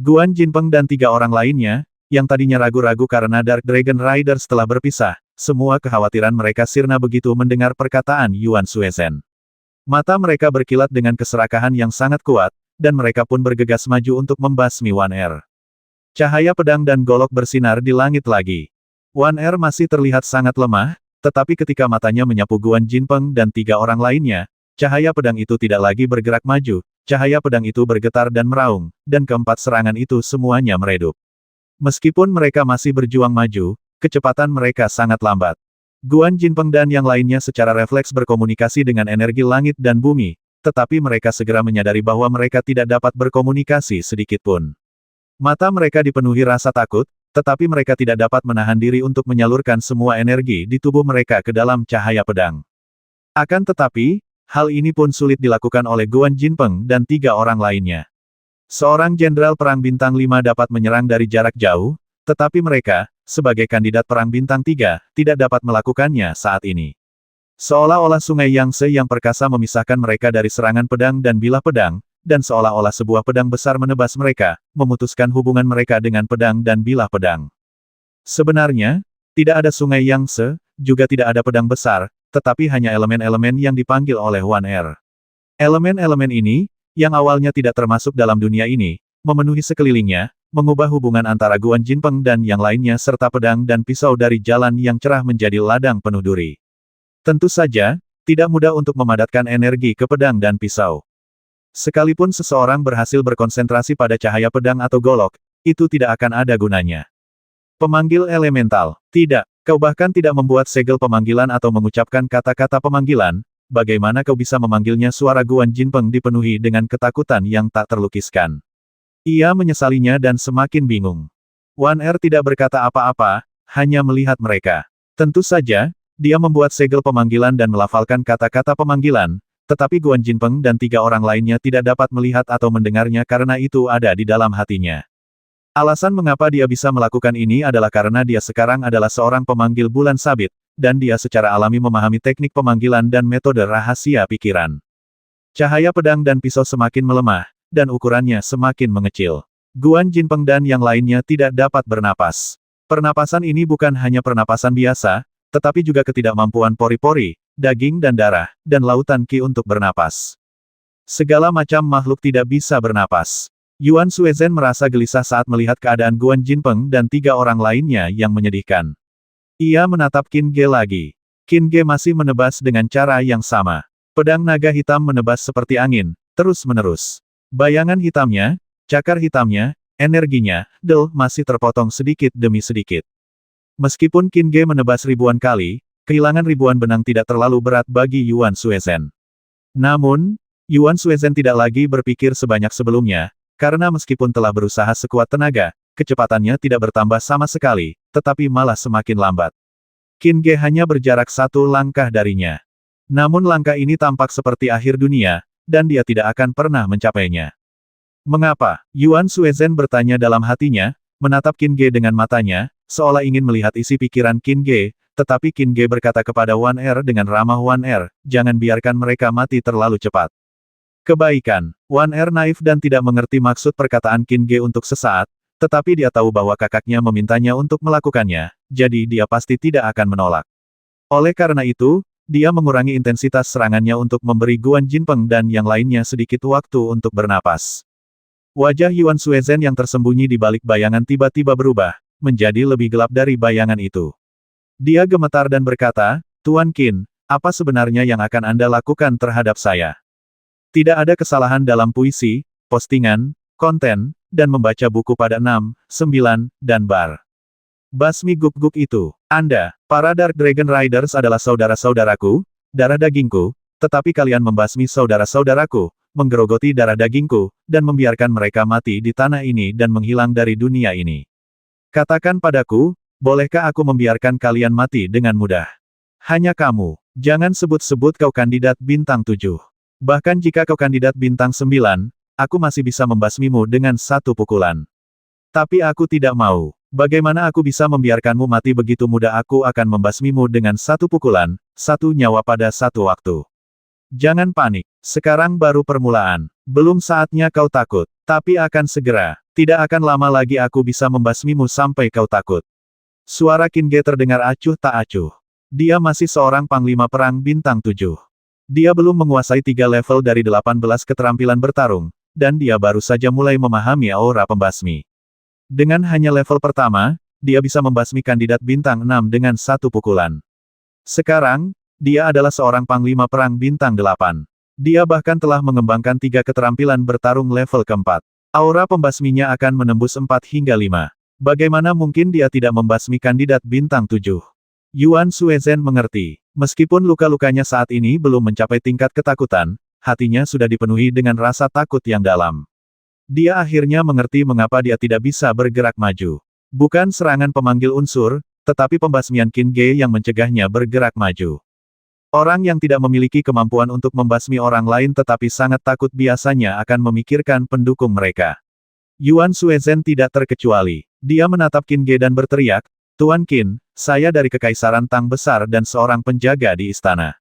Guan Jinpeng dan 3 orang lainnya, yang tadinya ragu-ragu karena Dark Dragon Rider setelah berpisah, semua kekhawatiran mereka sirna begitu mendengar perkataan Yuan Suezhen. Mata mereka berkilat dengan keserakahan yang sangat kuat, dan mereka pun bergegas maju untuk membasmi Wan Er. Cahaya pedang dan golok bersinar di langit lagi. Wan Er masih terlihat sangat lemah, tetapi ketika matanya menyapu Guan Jinpeng dan 3 orang lainnya, cahaya pedang itu tidak lagi bergerak maju, cahaya pedang itu bergetar dan meraung, dan keempat serangan itu semuanya meredup. Meskipun mereka masih berjuang maju, kecepatan mereka sangat lambat. Guan Jinpeng dan yang lainnya secara refleks berkomunikasi dengan energi langit dan bumi, tetapi mereka segera menyadari bahwa mereka tidak dapat berkomunikasi sedikitpun. Mata mereka dipenuhi rasa takut, tetapi mereka tidak dapat menahan diri untuk menyalurkan semua energi di tubuh mereka ke dalam cahaya pedang. Akan tetapi, hal ini pun sulit dilakukan oleh Guan Jinpeng dan 3 orang lainnya. Seorang jenderal perang bintang 5 dapat menyerang dari jarak jauh, tetapi mereka, sebagai kandidat perang bintang 3, tidak dapat melakukannya saat ini. Seolah-olah sungai Yangtze yang perkasa memisahkan mereka dari serangan pedang dan bilah pedang, dan seolah-olah sebuah pedang besar menebas mereka, memutuskan hubungan mereka dengan pedang dan bilah pedang. Sebenarnya, tidak ada sungai Yangtze, juga tidak ada pedang besar, tetapi hanya elemen-elemen yang dipanggil oleh Wan Er. Elemen-elemen ini, yang awalnya tidak termasuk dalam dunia ini, memenuhi sekelilingnya, mengubah hubungan antara Guan Jinpeng dan yang lainnya serta pedang dan pisau dari jalan yang cerah menjadi ladang penuh duri. Tentu saja, tidak mudah untuk memadatkan energi ke pedang dan pisau. Sekalipun seseorang berhasil berkonsentrasi pada cahaya pedang atau golok, itu tidak akan ada gunanya. Pemanggil elemental. Tidak, kau bahkan tidak membuat segel pemanggilan atau mengucapkan kata-kata pemanggilan, bagaimana kau bisa memanggilnya? Suara Guan Jinpeng dipenuhi dengan ketakutan yang tak terlukiskan. Ia menyesalinya dan semakin bingung. Wan Er tidak berkata apa-apa, hanya melihat mereka. Tentu saja, dia membuat segel pemanggilan dan melafalkan kata-kata pemanggilan, tetapi Guan Jinpeng dan 3 orang lainnya tidak dapat melihat atau mendengarnya karena itu ada di dalam hatinya. Alasan mengapa dia bisa melakukan ini adalah karena dia sekarang adalah seorang pemanggil bulan sabit, dan dia secara alami memahami teknik pemanggilan dan metode rahasia pikiran. Cahaya pedang dan pisau semakin melemah, dan ukurannya semakin mengecil. Guan Jinpeng dan yang lainnya tidak dapat bernapas. Pernapasan ini bukan hanya pernapasan biasa, tetapi juga ketidakmampuan pori-pori, daging dan darah, dan lautan Qi untuk bernapas. Segala macam makhluk tidak bisa bernapas. Yuan Suezhen merasa gelisah saat melihat keadaan Guan Jinpeng dan 3 orang lainnya yang menyedihkan. Ia menatap Qin Ge lagi. Qin Ge masih menebas dengan cara yang sama. Pedang naga hitam menebas seperti angin, terus-menerus. Bayangan hitamnya, cakar hitamnya, energinya, masih terpotong sedikit demi sedikit. Meskipun Qin Ge menebas ribuan kali, kehilangan ribuan benang tidak terlalu berat bagi Yuan Suezhen. Namun, Yuan Suezhen tidak lagi berpikir sebanyak sebelumnya, karena meskipun telah berusaha sekuat tenaga, kecepatannya tidak bertambah sama sekali, tetapi malah semakin lambat. Qin Ge hanya berjarak 1 langkah darinya. Namun langkah ini tampak seperti akhir dunia, dan dia tidak akan pernah mencapainya. Mengapa? Yuan Suezhen bertanya dalam hatinya, menatap Qin Ge dengan matanya, seolah ingin melihat isi pikiran Qin Ge, tetapi Qin Ge berkata kepada Wan Er dengan ramah, Wan Er, jangan biarkan mereka mati terlalu cepat. Kebaikan. Wan Er naif dan tidak mengerti maksud perkataan Qin Ge untuk sesaat, tetapi dia tahu bahwa kakaknya memintanya untuk melakukannya, jadi dia pasti tidak akan menolak. Oleh karena itu, dia mengurangi intensitas serangannya untuk memberi Guan Jinpeng dan yang lainnya sedikit waktu untuk bernapas. Wajah Yuan Suezhen yang tersembunyi di balik bayangan tiba-tiba berubah, menjadi lebih gelap dari bayangan itu. Dia gemetar dan berkata, Tuan Qin, apa sebenarnya yang akan Anda lakukan terhadap saya? Tidak ada kesalahan dalam puisi, postingan, konten, dan membaca buku pada 6, 9, dan bar. Basmi guk-guk itu. Anda, para Dark Dragon Riders adalah saudara-saudaraku, darah dagingku, tetapi kalian membasmi saudara-saudaraku, menggerogoti darah dagingku, dan membiarkan mereka mati di tanah ini dan menghilang dari dunia ini. Katakan padaku, bolehkah aku membiarkan kalian mati dengan mudah? Hanya kamu. Jangan sebut-sebut kau kandidat bintang 7. Bahkan jika kau kandidat bintang 9, aku masih bisa membasmimu dengan satu pukulan. Tapi aku tidak mau. Bagaimana aku bisa membiarkanmu mati begitu mudah? Aku akan membasmimu dengan satu pukulan, satu nyawa pada satu waktu. Jangan panik. Sekarang baru permulaan. Belum saatnya kau takut. Tapi akan segera. Tidak akan lama lagi aku bisa membasmimu sampai kau takut. Suara Qin Ge terdengar acuh tak acuh. Dia masih seorang panglima perang bintang 7. Dia belum menguasai 3 level dari 18 keterampilan bertarung, dan dia baru saja mulai memahami aura pembasmi. Dengan hanya level pertama, dia bisa membasmi kandidat bintang 6 dengan satu pukulan. Sekarang, dia adalah seorang panglima perang bintang 8. Dia bahkan telah mengembangkan 3 keterampilan bertarung level keempat. Aura pembasminya akan menembus 4 hingga 5. Bagaimana mungkin dia tidak membasmi kandidat bintang 7? Yuan Suezhen mengerti. Meskipun luka-lukanya saat ini belum mencapai tingkat ketakutan, hatinya sudah dipenuhi dengan rasa takut yang dalam. Dia akhirnya mengerti mengapa dia tidak bisa bergerak maju. Bukan serangan pemanggil unsur, tetapi pembasmian Qin Ge yang mencegahnya bergerak maju. Orang yang tidak memiliki kemampuan untuk membasmi orang lain tetapi sangat takut biasanya akan memikirkan pendukung mereka. Yuan Suezhen tidak terkecuali. Dia menatap Qin Ge dan berteriak, Tuan Qin, saya dari Kekaisaran Tang Besar dan seorang penjaga di istana.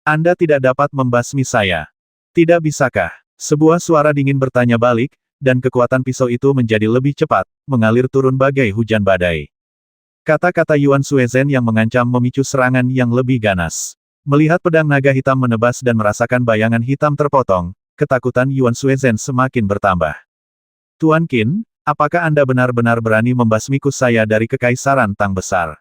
Anda tidak dapat membasmi saya. Tidak bisakah? Sebuah suara dingin bertanya balik, dan kekuatan pisau itu menjadi lebih cepat, mengalir turun bagai hujan badai. Kata-kata Yuan Suezhen yang mengancam memicu serangan yang lebih ganas. Melihat pedang naga hitam menebas dan merasakan bayangan hitam terpotong, ketakutan Yuan Suezhen semakin bertambah. Tuan Qin, apakah Anda benar-benar berani membasmiku saya dari Kekaisaran Tang Besar?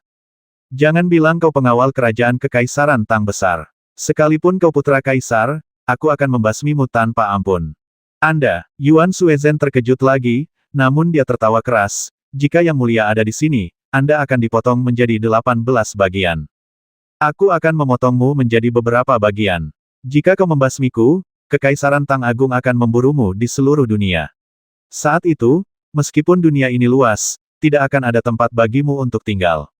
Jangan bilang kau pengawal kerajaan Kekaisaran Tang Besar. Sekalipun kau putra kaisar, aku akan membasmimu tanpa ampun. Anda, Yuan Suezhen terkejut lagi, namun dia tertawa keras. Jika Yang Mulia ada di sini, Anda akan dipotong menjadi 18 bagian. Aku akan memotongmu menjadi beberapa bagian. Jika kau membasmiku, Kekaisaran Tang Agung akan memburumu di seluruh dunia. Saat itu, meskipun dunia ini luas, tidak akan ada tempat bagimu untuk tinggal.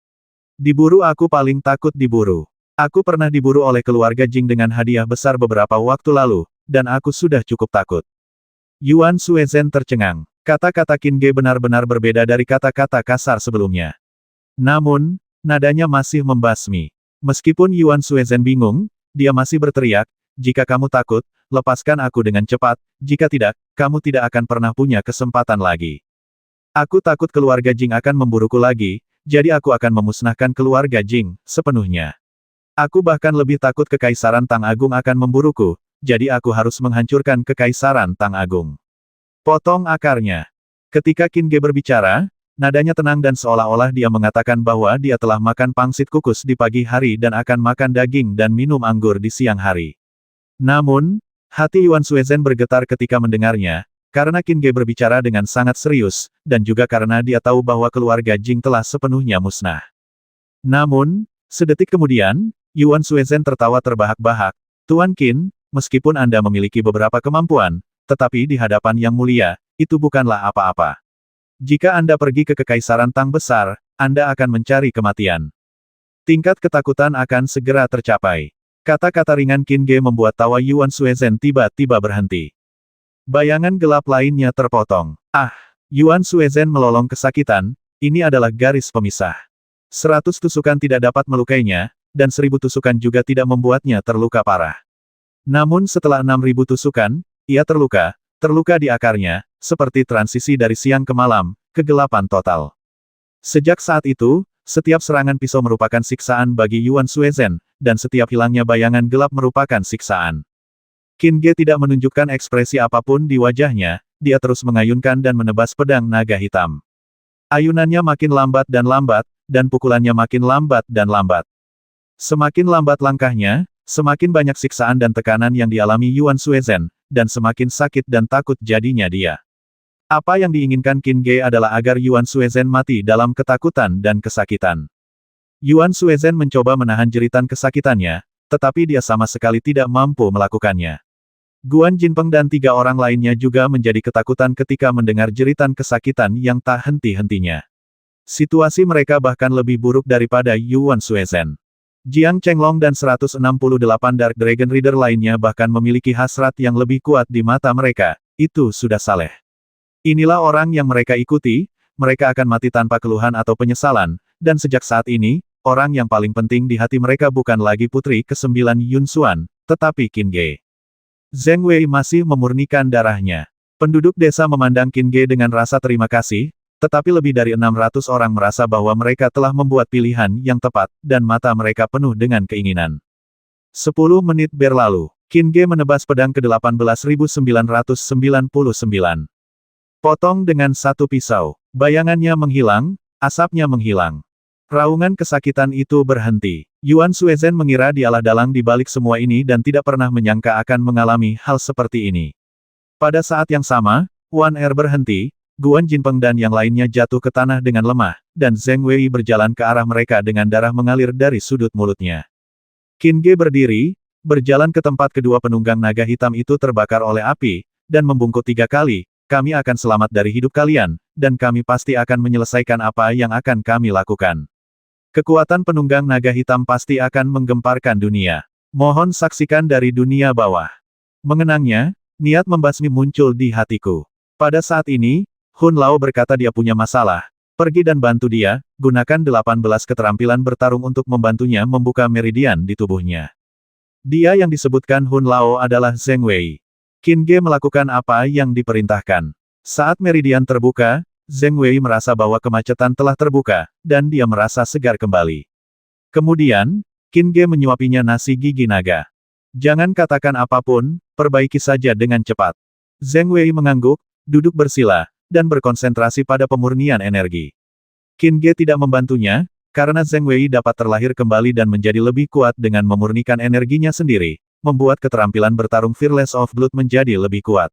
Diburu aku paling takut diburu. Aku pernah diburu oleh keluarga Jing dengan hadiah besar beberapa waktu lalu, dan aku sudah cukup takut. Yuan Suezhen tercengang. Kata-kata Qin Ge benar-benar berbeda dari kata-kata kasar sebelumnya. Namun, nadanya masih membasmi. Meskipun Yuan Suezhen bingung, dia masih berteriak, jika kamu takut, lepaskan aku dengan cepat, jika tidak, kamu tidak akan pernah punya kesempatan lagi. Aku takut keluarga Jing akan memburuku lagi, jadi aku akan memusnahkan keluarga Jing sepenuhnya. Aku bahkan lebih takut Kekaisaran Tang Agung akan memburuku, jadi aku harus menghancurkan Kekaisaran Tang Agung. Potong akarnya. Ketika Qin Ge berbicara, nadanya tenang dan seolah-olah dia mengatakan bahwa dia telah makan pangsit kukus di pagi hari dan akan makan daging dan minum anggur di siang hari. Namun, hati Yuan Suezhen bergetar ketika mendengarnya, karena Qin Ge berbicara dengan sangat serius, dan juga karena dia tahu bahwa keluarga Jing telah sepenuhnya musnah. Namun, sedetik kemudian, Yuan Suezhen tertawa terbahak-bahak, Tuan Qin, meskipun Anda memiliki beberapa kemampuan, tetapi di hadapan Yang Mulia, itu bukanlah apa-apa. Jika Anda pergi ke Kekaisaran Tang Besar, Anda akan mencari kematian. Tingkat ketakutan akan segera tercapai. Kata-kata ringan Qin Ge membuat tawa Yuan Suezhen tiba-tiba berhenti. Bayangan gelap lainnya terpotong. Ah! Yuan Suezhen melolong kesakitan, ini adalah garis pemisah. 100 tusukan tidak dapat melukainya, dan 1000 tusukan juga tidak membuatnya terluka parah. Namun setelah 6000 tusukan, Ia terluka di akarnya, seperti transisi dari siang ke malam, kegelapan total. Sejak saat itu, setiap serangan pisau merupakan siksaan bagi Yuan Suezhen, dan setiap hilangnya bayangan gelap merupakan siksaan. Qin Ge tidak menunjukkan ekspresi apapun di wajahnya, dia terus mengayunkan dan menebas pedang naga hitam. Ayunannya makin lambat, dan pukulannya makin lambat dan lambat. Semakin lambat langkahnya, semakin banyak siksaan dan tekanan yang dialami Yuan Suezhen, dan semakin sakit dan takut jadinya dia. Apa yang diinginkan Qin Ge adalah agar Yuan Suezhen mati dalam ketakutan dan kesakitan. Yuan Suezhen mencoba menahan jeritan kesakitannya, tetapi dia sama sekali tidak mampu melakukannya. Guan Jinpeng dan 3 orang lainnya juga menjadi ketakutan ketika mendengar jeritan kesakitan yang tak henti-hentinya. Situasi mereka bahkan lebih buruk daripada Yuan Suezhen. Jiang Chenglong dan 168 Dark Dragon Rider lainnya bahkan memiliki hasrat yang lebih kuat di mata mereka, itu sudah saleh. Inilah orang yang mereka ikuti, mereka akan mati tanpa keluhan atau penyesalan, dan sejak saat ini, orang yang paling penting di hati mereka bukan lagi putri ke-9 Yun Xuan, tetapi Qin Ge. Zheng Wei masih memurnikan darahnya. Penduduk desa memandang Qin Ge dengan rasa terima kasih, tetapi lebih dari 600 orang merasa bahwa mereka telah membuat pilihan yang tepat, dan mata mereka penuh dengan keinginan. 10 menit berlalu, Qin Ge menebas pedang ke-18.999. Potong dengan satu pisau. Bayangannya menghilang, asapnya menghilang. Raungan kesakitan itu berhenti. Yuan Suezhen mengira dialah dalang di balik semua ini dan tidak pernah menyangka akan mengalami hal seperti ini. Pada saat yang sama, Wan Er berhenti, Guan Jinpeng dan yang lainnya jatuh ke tanah dengan lemah, dan Zheng Wei berjalan ke arah mereka dengan darah mengalir dari sudut mulutnya. Qin Ge berdiri, berjalan ke tempat kedua penunggang naga hitam itu terbakar oleh api, dan membungkuk 3 kali, kami akan selamat dari hidup kalian, dan kami pasti akan menyelesaikan apa yang akan kami lakukan. Kekuatan penunggang naga hitam pasti akan menggemparkan dunia. Mohon saksikan dari dunia bawah. Mengenangnya, niat membasmi muncul di hatiku. Pada saat ini, Hun Lao berkata dia punya masalah. Pergi dan bantu dia, gunakan 18 keterampilan bertarung untuk membantunya membuka meridian di tubuhnya. Dia yang disebutkan Hun Lao adalah Zheng Wei. Qin Ge melakukan apa yang diperintahkan. Saat meridian terbuka, Zheng Wei merasa bahwa kemacetan telah terbuka, dan dia merasa segar kembali. Kemudian, Qin Ge menyuapinya nasi gigi naga. Jangan katakan apapun, perbaiki saja dengan cepat. Zheng Wei mengangguk, duduk bersila, dan berkonsentrasi pada pemurnian energi. Qin Ge tidak membantunya, karena Zheng Wei dapat terlahir kembali dan menjadi lebih kuat dengan memurnikan energinya sendiri, membuat keterampilan bertarung Fearless of Blood menjadi lebih kuat.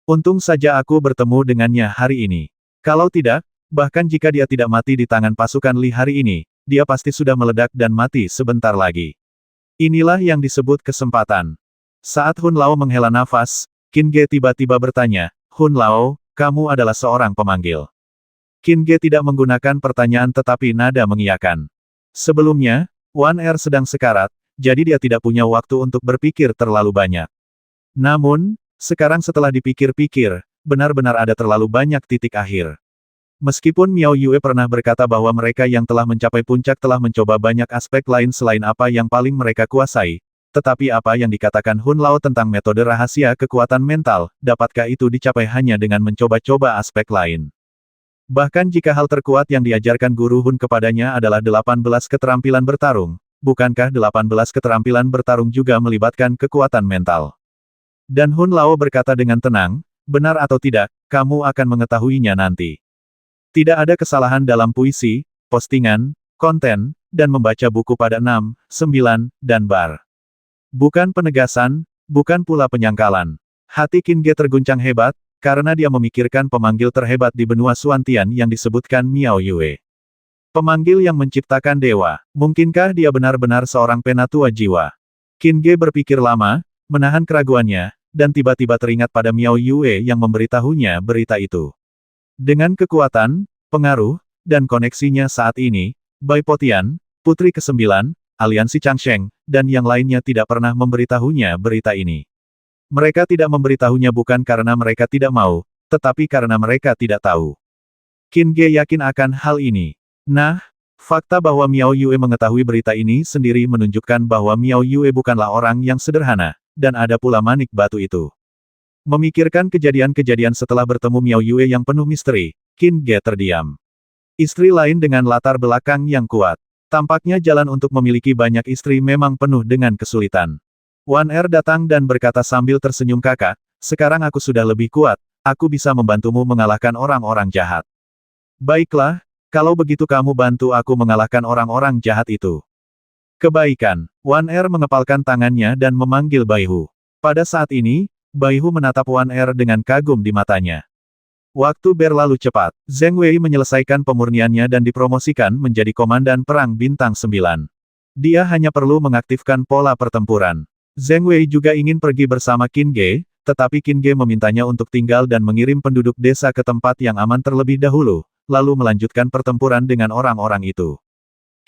Untung saja aku bertemu dengannya hari ini. Kalau tidak, bahkan jika dia tidak mati di tangan pasukan Li hari ini, dia pasti sudah meledak dan mati sebentar lagi. Inilah yang disebut kesempatan. Saat Hun Lao menghela nafas, Qin Ge tiba-tiba bertanya, Hun Lao, kamu adalah seorang pemanggil. Qin Ge tidak menggunakan pertanyaan tetapi nada mengiyakan. Sebelumnya, Wan Er sedang sekarat, jadi dia tidak punya waktu untuk berpikir terlalu banyak. Namun, sekarang setelah dipikir-pikir, benar-benar ada terlalu banyak titik akhir. Meskipun Miao Yue pernah berkata bahwa mereka yang telah mencapai puncak telah mencoba banyak aspek lain selain apa yang paling mereka kuasai, tetapi apa yang dikatakan Hun Lao tentang metode rahasia kekuatan mental, dapatkah itu dicapai hanya dengan mencoba-coba aspek lain? Bahkan jika hal terkuat yang diajarkan Guru Hun kepadanya adalah 18 keterampilan bertarung, bukankah 18 keterampilan bertarung juga melibatkan kekuatan mental? Dan Hun Lao berkata dengan tenang, benar atau tidak, kamu akan mengetahuinya nanti. Tidak ada kesalahan dalam puisi, postingan, konten, dan membaca buku pada 6, 9, dan bar. Bukan penegasan, bukan pula penyangkalan. Hati Qin Ge terguncang hebat, karena dia memikirkan pemanggil terhebat di benua Suantian yang disebutkan Miao Yue. Pemanggil yang menciptakan dewa. Mungkinkah dia benar-benar seorang penatua jiwa? Qin Ge berpikir lama, menahan keraguannya, dan tiba-tiba teringat pada Miao Yue yang memberitahunya berita itu. Dengan kekuatan, pengaruh, dan koneksinya saat ini, Bai Potian, putri ke-9, aliansi Changsheng, dan yang lainnya tidak pernah memberitahunya berita ini. Mereka tidak memberitahunya bukan karena mereka tidak mau, tetapi karena mereka tidak tahu. Qin Ge yakin akan hal ini. Nah, fakta bahwa Miao Yue mengetahui berita ini sendiri menunjukkan bahwa Miao Yue bukanlah orang yang sederhana, dan ada pula manik batu itu. Memikirkan kejadian-kejadian setelah bertemu Miao Yue yang penuh misteri, Qin Ge terdiam. Istri lain dengan latar belakang yang kuat. Tampaknya jalan untuk memiliki banyak istri memang penuh dengan kesulitan. Wan Er datang dan berkata sambil tersenyum, kakak, sekarang aku sudah lebih kuat, aku bisa membantumu mengalahkan orang-orang jahat. Baiklah, kalau begitu kamu bantu aku mengalahkan orang-orang jahat itu. Kebaikan. Wan Er mengepalkan tangannya dan memanggil Baihu. Pada saat ini, Baihu menatap Wan Er dengan kagum di matanya. Waktu berlalu cepat. Zheng Wei menyelesaikan pemurniannya dan dipromosikan menjadi Komandan Perang Bintang 9. Dia hanya perlu mengaktifkan pola pertempuran. Zheng Wei juga ingin pergi bersama Qin Ge, tetapi Qin Ge memintanya untuk tinggal dan mengirim penduduk desa ke tempat yang aman terlebih dahulu, lalu melanjutkan pertempuran dengan orang-orang itu.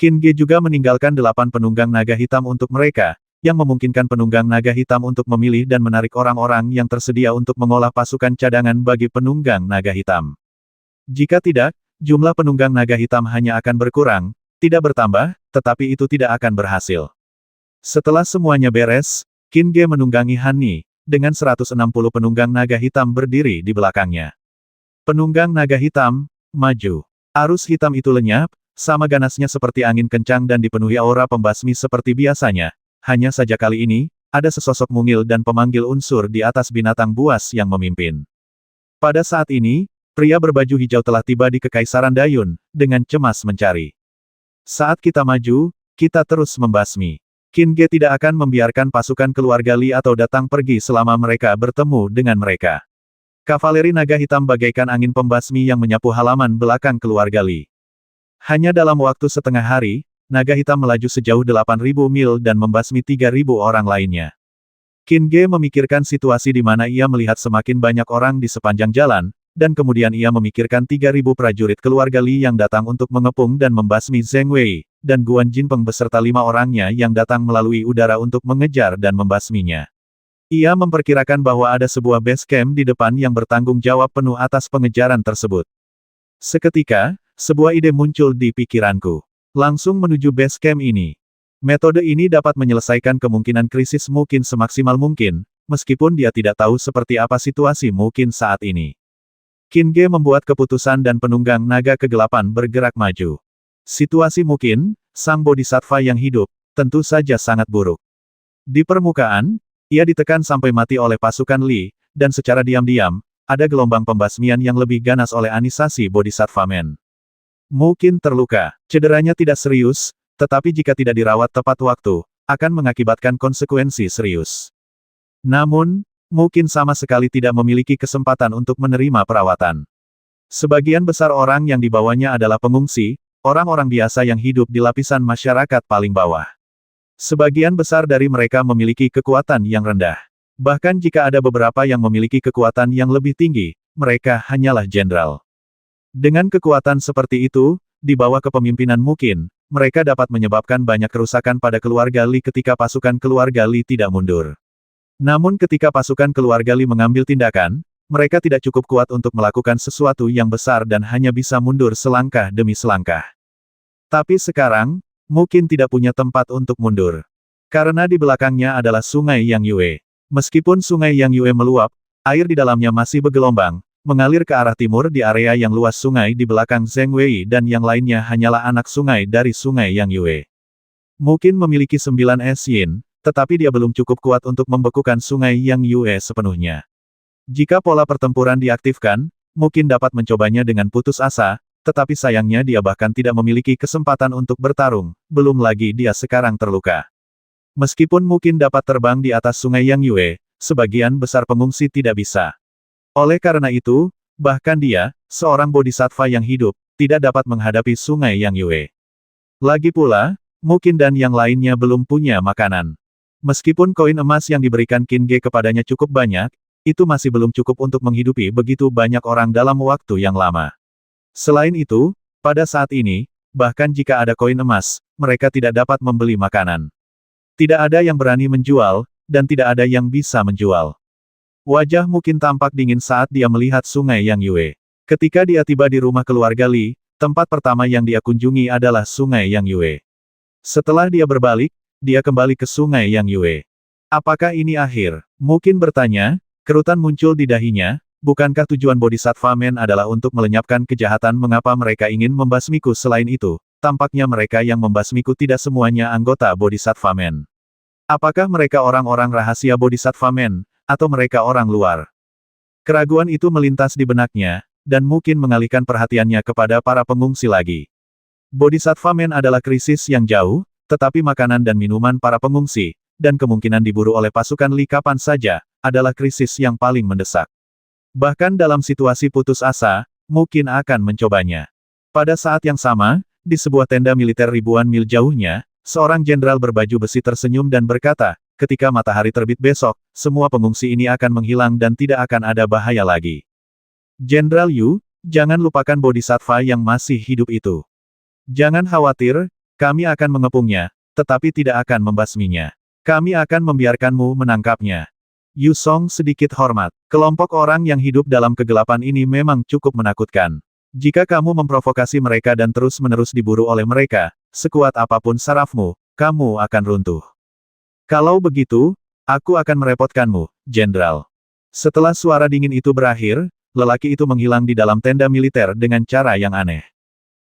Qin Ge juga meninggalkan 8 penunggang naga hitam untuk mereka, yang memungkinkan penunggang naga hitam untuk memilih dan menarik orang-orang yang tersedia untuk mengolah pasukan cadangan bagi penunggang naga hitam. Jika tidak, jumlah penunggang naga hitam hanya akan berkurang, tidak bertambah, tetapi itu tidak akan berhasil. Setelah semuanya beres, Qin Ge menunggangi Han Ni, dengan 160 penunggang naga hitam berdiri di belakangnya. Penunggang naga hitam, maju. Arus hitam itu lenyap, sama ganasnya seperti angin kencang dan dipenuhi aura pembasmi seperti biasanya. Hanya saja kali ini, ada sesosok mungil dan pemanggil unsur di atas binatang buas yang memimpin. Pada saat ini, pria berbaju hijau telah tiba di Kekaisaran Dayun, dengan cemas mencari. Saat kita maju, kita terus membasmi. Qin Ge tidak akan membiarkan pasukan keluarga Li atau datang pergi selama mereka bertemu dengan mereka. Kavaleri naga hitam bagaikan angin pembasmi yang menyapu halaman belakang keluarga Li. Hanya dalam waktu setengah hari, naga hitam melaju sejauh 8.000 mil dan membasmi 3.000 orang lainnya. Qin Ge memikirkan situasi di mana ia melihat semakin banyak orang di sepanjang jalan, dan kemudian ia memikirkan 3.000 prajurit keluarga Li yang datang untuk mengepung dan membasmi Zheng Wei, dan Guan Jinpeng beserta 5 orangnya yang datang melalui udara untuk mengejar dan membasminya. Ia memperkirakan bahwa ada sebuah base camp di depan yang bertanggung jawab penuh atas pengejaran tersebut. Seketika, sebuah ide muncul di pikiranku. Langsung menuju base camp ini. Metode ini dapat menyelesaikan kemungkinan krisis mungkin semaksimal mungkin, meskipun dia tidak tahu seperti apa situasi mungkin saat ini. Qin Ge membuat keputusan dan penunggang naga kegelapan bergerak maju. Situasi mungkin, sang bodhisattva yang hidup, tentu saja sangat buruk. Di permukaan, ia ditekan sampai mati oleh pasukan Li, dan secara diam-diam, ada gelombang pembasmian yang lebih ganas oleh anisasi bodhisattva Men. Mungkin terluka, cederanya tidak serius, tetapi jika tidak dirawat tepat waktu, akan mengakibatkan konsekuensi serius. Namun, mungkin sama sekali tidak memiliki kesempatan untuk menerima perawatan. Sebagian besar orang yang dibawanya adalah pengungsi, orang-orang biasa yang hidup di lapisan masyarakat paling bawah. Sebagian besar dari mereka memiliki kekuatan yang rendah. Bahkan jika ada beberapa yang memiliki kekuatan yang lebih tinggi, mereka hanyalah jenderal. Dengan kekuatan seperti itu, di bawah kepemimpinan mungkin, mereka dapat menyebabkan banyak kerusakan pada keluarga Li ketika pasukan keluarga Li tidak mundur. Namun ketika pasukan keluarga Li mengambil tindakan, mereka tidak cukup kuat untuk melakukan sesuatu yang besar dan hanya bisa mundur selangkah demi selangkah. Tapi sekarang, mungkin tidak punya tempat untuk mundur. Karena di belakangnya adalah sungai Yang Yue. Meskipun sungai Yang Yue meluap, air di dalamnya masih bergelombang, mengalir ke arah timur di area yang luas sungai di belakang Zheng Wei dan yang lainnya hanyalah anak sungai dari sungai Yang Yue. Mungkin memiliki 9 es yin, tetapi dia belum cukup kuat untuk membekukan sungai Yang Yue sepenuhnya. Jika pola pertempuran diaktifkan, mungkin dapat mencobanya dengan putus asa, tetapi sayangnya dia bahkan tidak memiliki kesempatan untuk bertarung, belum lagi dia sekarang terluka. Meskipun mungkin dapat terbang di atas sungai Yang Yue, sebagian besar pengungsi tidak bisa. Oleh karena itu, bahkan dia, seorang bodhisattva yang hidup, tidak dapat menghadapi sungai Yang Yue. Lagi pula, mungkin dan yang lainnya belum punya makanan. Meskipun koin emas yang diberikan Qin Ge kepadanya cukup banyak, itu masih belum cukup untuk menghidupi begitu banyak orang dalam waktu yang lama. Selain itu, pada saat ini, bahkan jika ada koin emas, mereka tidak dapat membeli makanan. Tidak ada yang berani menjual, dan tidak ada yang bisa menjual. Wajah mungkin tampak dingin saat dia melihat sungai Yang Yue. Ketika dia tiba di rumah keluarga Li, tempat pertama yang dia kunjungi adalah sungai Yang Yue. Setelah dia berbalik, dia kembali ke sungai Yang Yue. Apakah ini akhir? Mungkin bertanya, Kerutan muncul di dahinya, bukankah tujuan Bodhisattva Men adalah untuk melenyapkan kejahatan? Mengapa mereka ingin membasmiku? Selain itu, tampaknya mereka yang membasmiku tidak semuanya anggota Bodhisattva Men. Apakah mereka orang-orang rahasia Bodhisattva Men, atau mereka orang luar? Keraguan itu melintas di benaknya, dan mungkin mengalihkan perhatiannya kepada para pengungsi lagi. Bodhisattva Men adalah krisis yang jauh, tetapi makanan dan minuman para pengungsi, dan kemungkinan diburu oleh pasukan Li kapan saja, adalah krisis yang paling mendesak. Bahkan dalam situasi putus asa, mungkin akan mencobanya. Pada saat yang sama, di sebuah tenda militer ribuan mil jauhnya, seorang jenderal berbaju besi tersenyum dan berkata, ketika matahari terbit besok, semua pengungsi ini akan menghilang dan tidak akan ada bahaya lagi. Jenderal Yu, jangan lupakan Bodhisattva yang masih hidup itu. Jangan khawatir, kami akan mengepungnya, tetapi tidak akan membasminya. Kami akan membiarkanmu menangkapnya. Yu Song sedikit hormat. Kelompok orang yang hidup dalam kegelapan ini memang cukup menakutkan. Jika kamu memprovokasi mereka dan terus-menerus diburu oleh mereka, sekuat apapun sarafmu, kamu akan runtuh. Kalau begitu, aku akan merepotkanmu, Jenderal. Setelah suara dingin itu berakhir, lelaki itu menghilang di dalam tenda militer dengan cara yang aneh.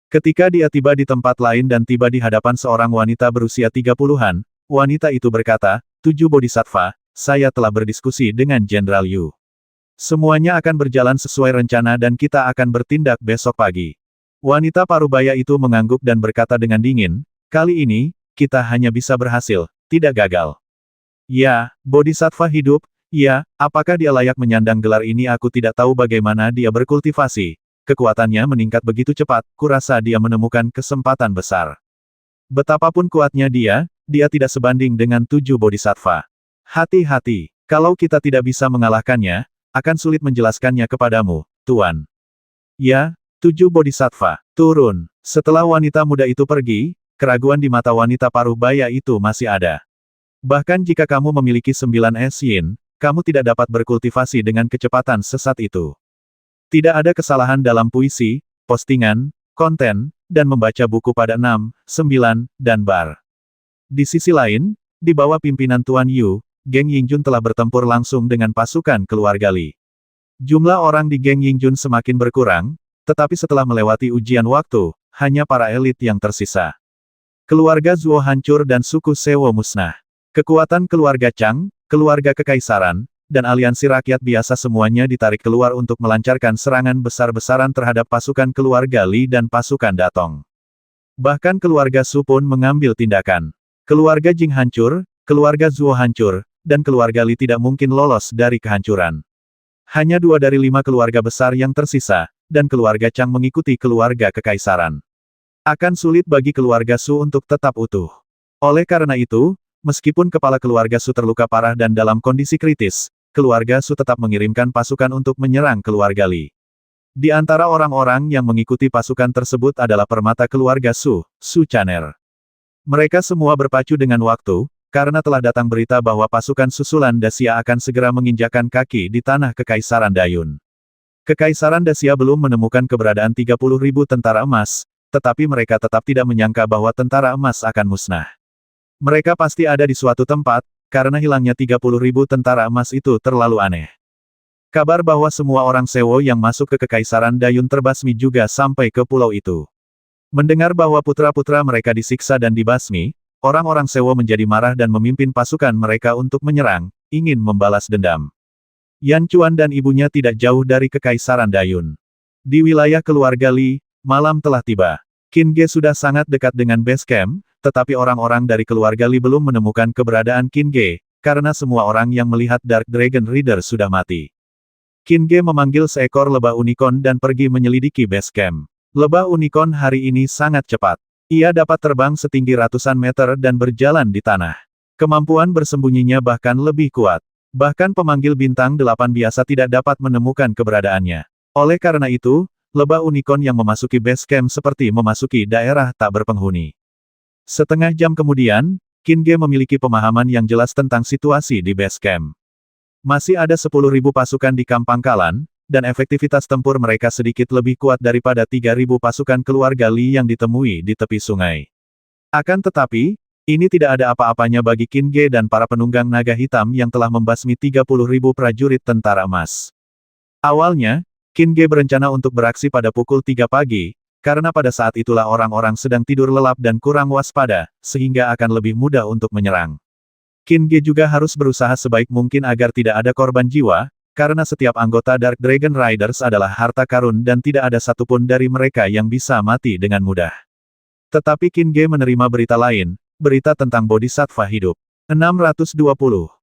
Ketika dia tiba di tempat lain dan tiba di hadapan seorang wanita berusia 30-an, wanita itu berkata, 7 Bodhisattva, saya telah berdiskusi dengan Jenderal Yu. Semuanya akan berjalan sesuai rencana dan kita akan bertindak besok pagi. Wanita parubaya itu mengangguk dan berkata dengan dingin, kali ini, kita hanya bisa berhasil, tidak gagal. Ya, Bodhisattva hidup, ya, apakah dia layak menyandang gelar ini? Aku tidak tahu bagaimana dia berkultivasi. Kekuatannya meningkat begitu cepat, kurasa dia menemukan kesempatan besar. Betapapun kuatnya dia tidak sebanding dengan 7 Bodhisattva. Hati-hati, kalau kita tidak bisa mengalahkannya, akan sulit menjelaskannya kepadamu, Tuan. Ya, 7 Bodhisattva, turun. Setelah wanita muda itu pergi, keraguan di mata wanita paruh baya itu masih ada. Bahkan jika kamu memiliki 9 es yin, kamu tidak dapat berkultivasi dengan kecepatan sesat itu. Tidak ada kesalahan dalam puisi, postingan, konten, dan membaca buku pada 6, 9, dan bar. Di sisi lain, di bawah pimpinan Tuan Yu, Geng Yingjun telah bertempur langsung dengan pasukan keluarga Li. Jumlah orang di Geng Yingjun semakin berkurang, tetapi setelah melewati ujian waktu, hanya para elit yang tersisa. Keluarga Zuo hancur dan suku Sewo musnah. Kekuatan keluarga Chang, keluarga kekaisaran, dan aliansi rakyat biasa semuanya ditarik keluar untuk melancarkan serangan besar-besaran terhadap pasukan keluarga Li dan pasukan Datong. Bahkan keluarga Su pun mengambil tindakan. Keluarga Jing hancur, keluarga Zuo hancur, dan keluarga Li tidak mungkin lolos dari kehancuran. Hanya 2 dari 5 keluarga besar yang tersisa, dan keluarga Chang mengikuti keluarga kekaisaran. Akan sulit bagi keluarga Su untuk tetap utuh. Oleh karena itu, meskipun kepala keluarga Su terluka parah dan dalam kondisi kritis, keluarga Su tetap mengirimkan pasukan untuk menyerang keluarga Li. Di antara orang-orang yang mengikuti pasukan tersebut adalah permata keluarga Su, Su Chaner. Mereka semua berpacu dengan waktu, karena telah datang berita bahwa pasukan susulan Dacia akan segera menginjakkan kaki di tanah Kekaisaran Dayun. Kekaisaran Dacia belum menemukan keberadaan 30.000 tentara emas, tetapi mereka tetap tidak menyangka bahwa tentara emas akan musnah. Mereka pasti ada di suatu tempat, karena hilangnya 30.000 tentara emas itu terlalu aneh. Kabar bahwa semua orang Sewo yang masuk ke Kekaisaran Dayun terbasmi juga sampai ke pulau itu. Mendengar bahwa putra-putra mereka disiksa dan dibasmi, orang-orang Sewo menjadi marah dan memimpin pasukan mereka untuk menyerang, ingin membalas dendam. Yan Chuan dan ibunya tidak jauh dari Kekaisaran Dayun. Di wilayah keluarga Li, malam telah tiba. Qin Ge sudah sangat dekat dengan base camp, tetapi orang-orang dari keluarga Li belum menemukan keberadaan Qin Ge, karena semua orang yang melihat Dark Dragon Reader sudah mati. Qin Ge memanggil seekor lebah unicorn dan pergi menyelidiki base camp. Lebah unicorn hari ini sangat cepat. Ia dapat terbang setinggi ratusan meter dan berjalan di tanah. Kemampuan bersembunyinya bahkan lebih kuat. Bahkan pemanggil bintang 8 biasa tidak dapat menemukan keberadaannya. Oleh karena itu, lebah unicorn yang memasuki base camp seperti memasuki daerah tak berpenghuni. Setengah jam kemudian, Qin Ge memiliki pemahaman yang jelas tentang situasi di base camp. Masih ada 10.000 pasukan di kamp pangkalan, dan efektivitas tempur mereka sedikit lebih kuat daripada 3.000 pasukan keluarga Li yang ditemui di tepi sungai. Akan tetapi, Ini tidak ada apa-apanya bagi Qin Ge dan para penunggang naga hitam yang telah membasmi 30.000 prajurit tentara emas. Awalnya, Qin Ge berencana untuk beraksi pada pukul 3 pagi, karena pada saat itulah orang-orang sedang tidur lelap dan kurang waspada, sehingga akan lebih mudah untuk menyerang. Qin Ge juga harus berusaha sebaik mungkin agar tidak ada korban jiwa, karena setiap anggota Dark Dragon Riders adalah harta karun dan tidak ada satupun dari mereka yang bisa mati dengan mudah. Tetapi Qin Ge menerima berita lain, berita tentang Bodhisattva hidup. 620.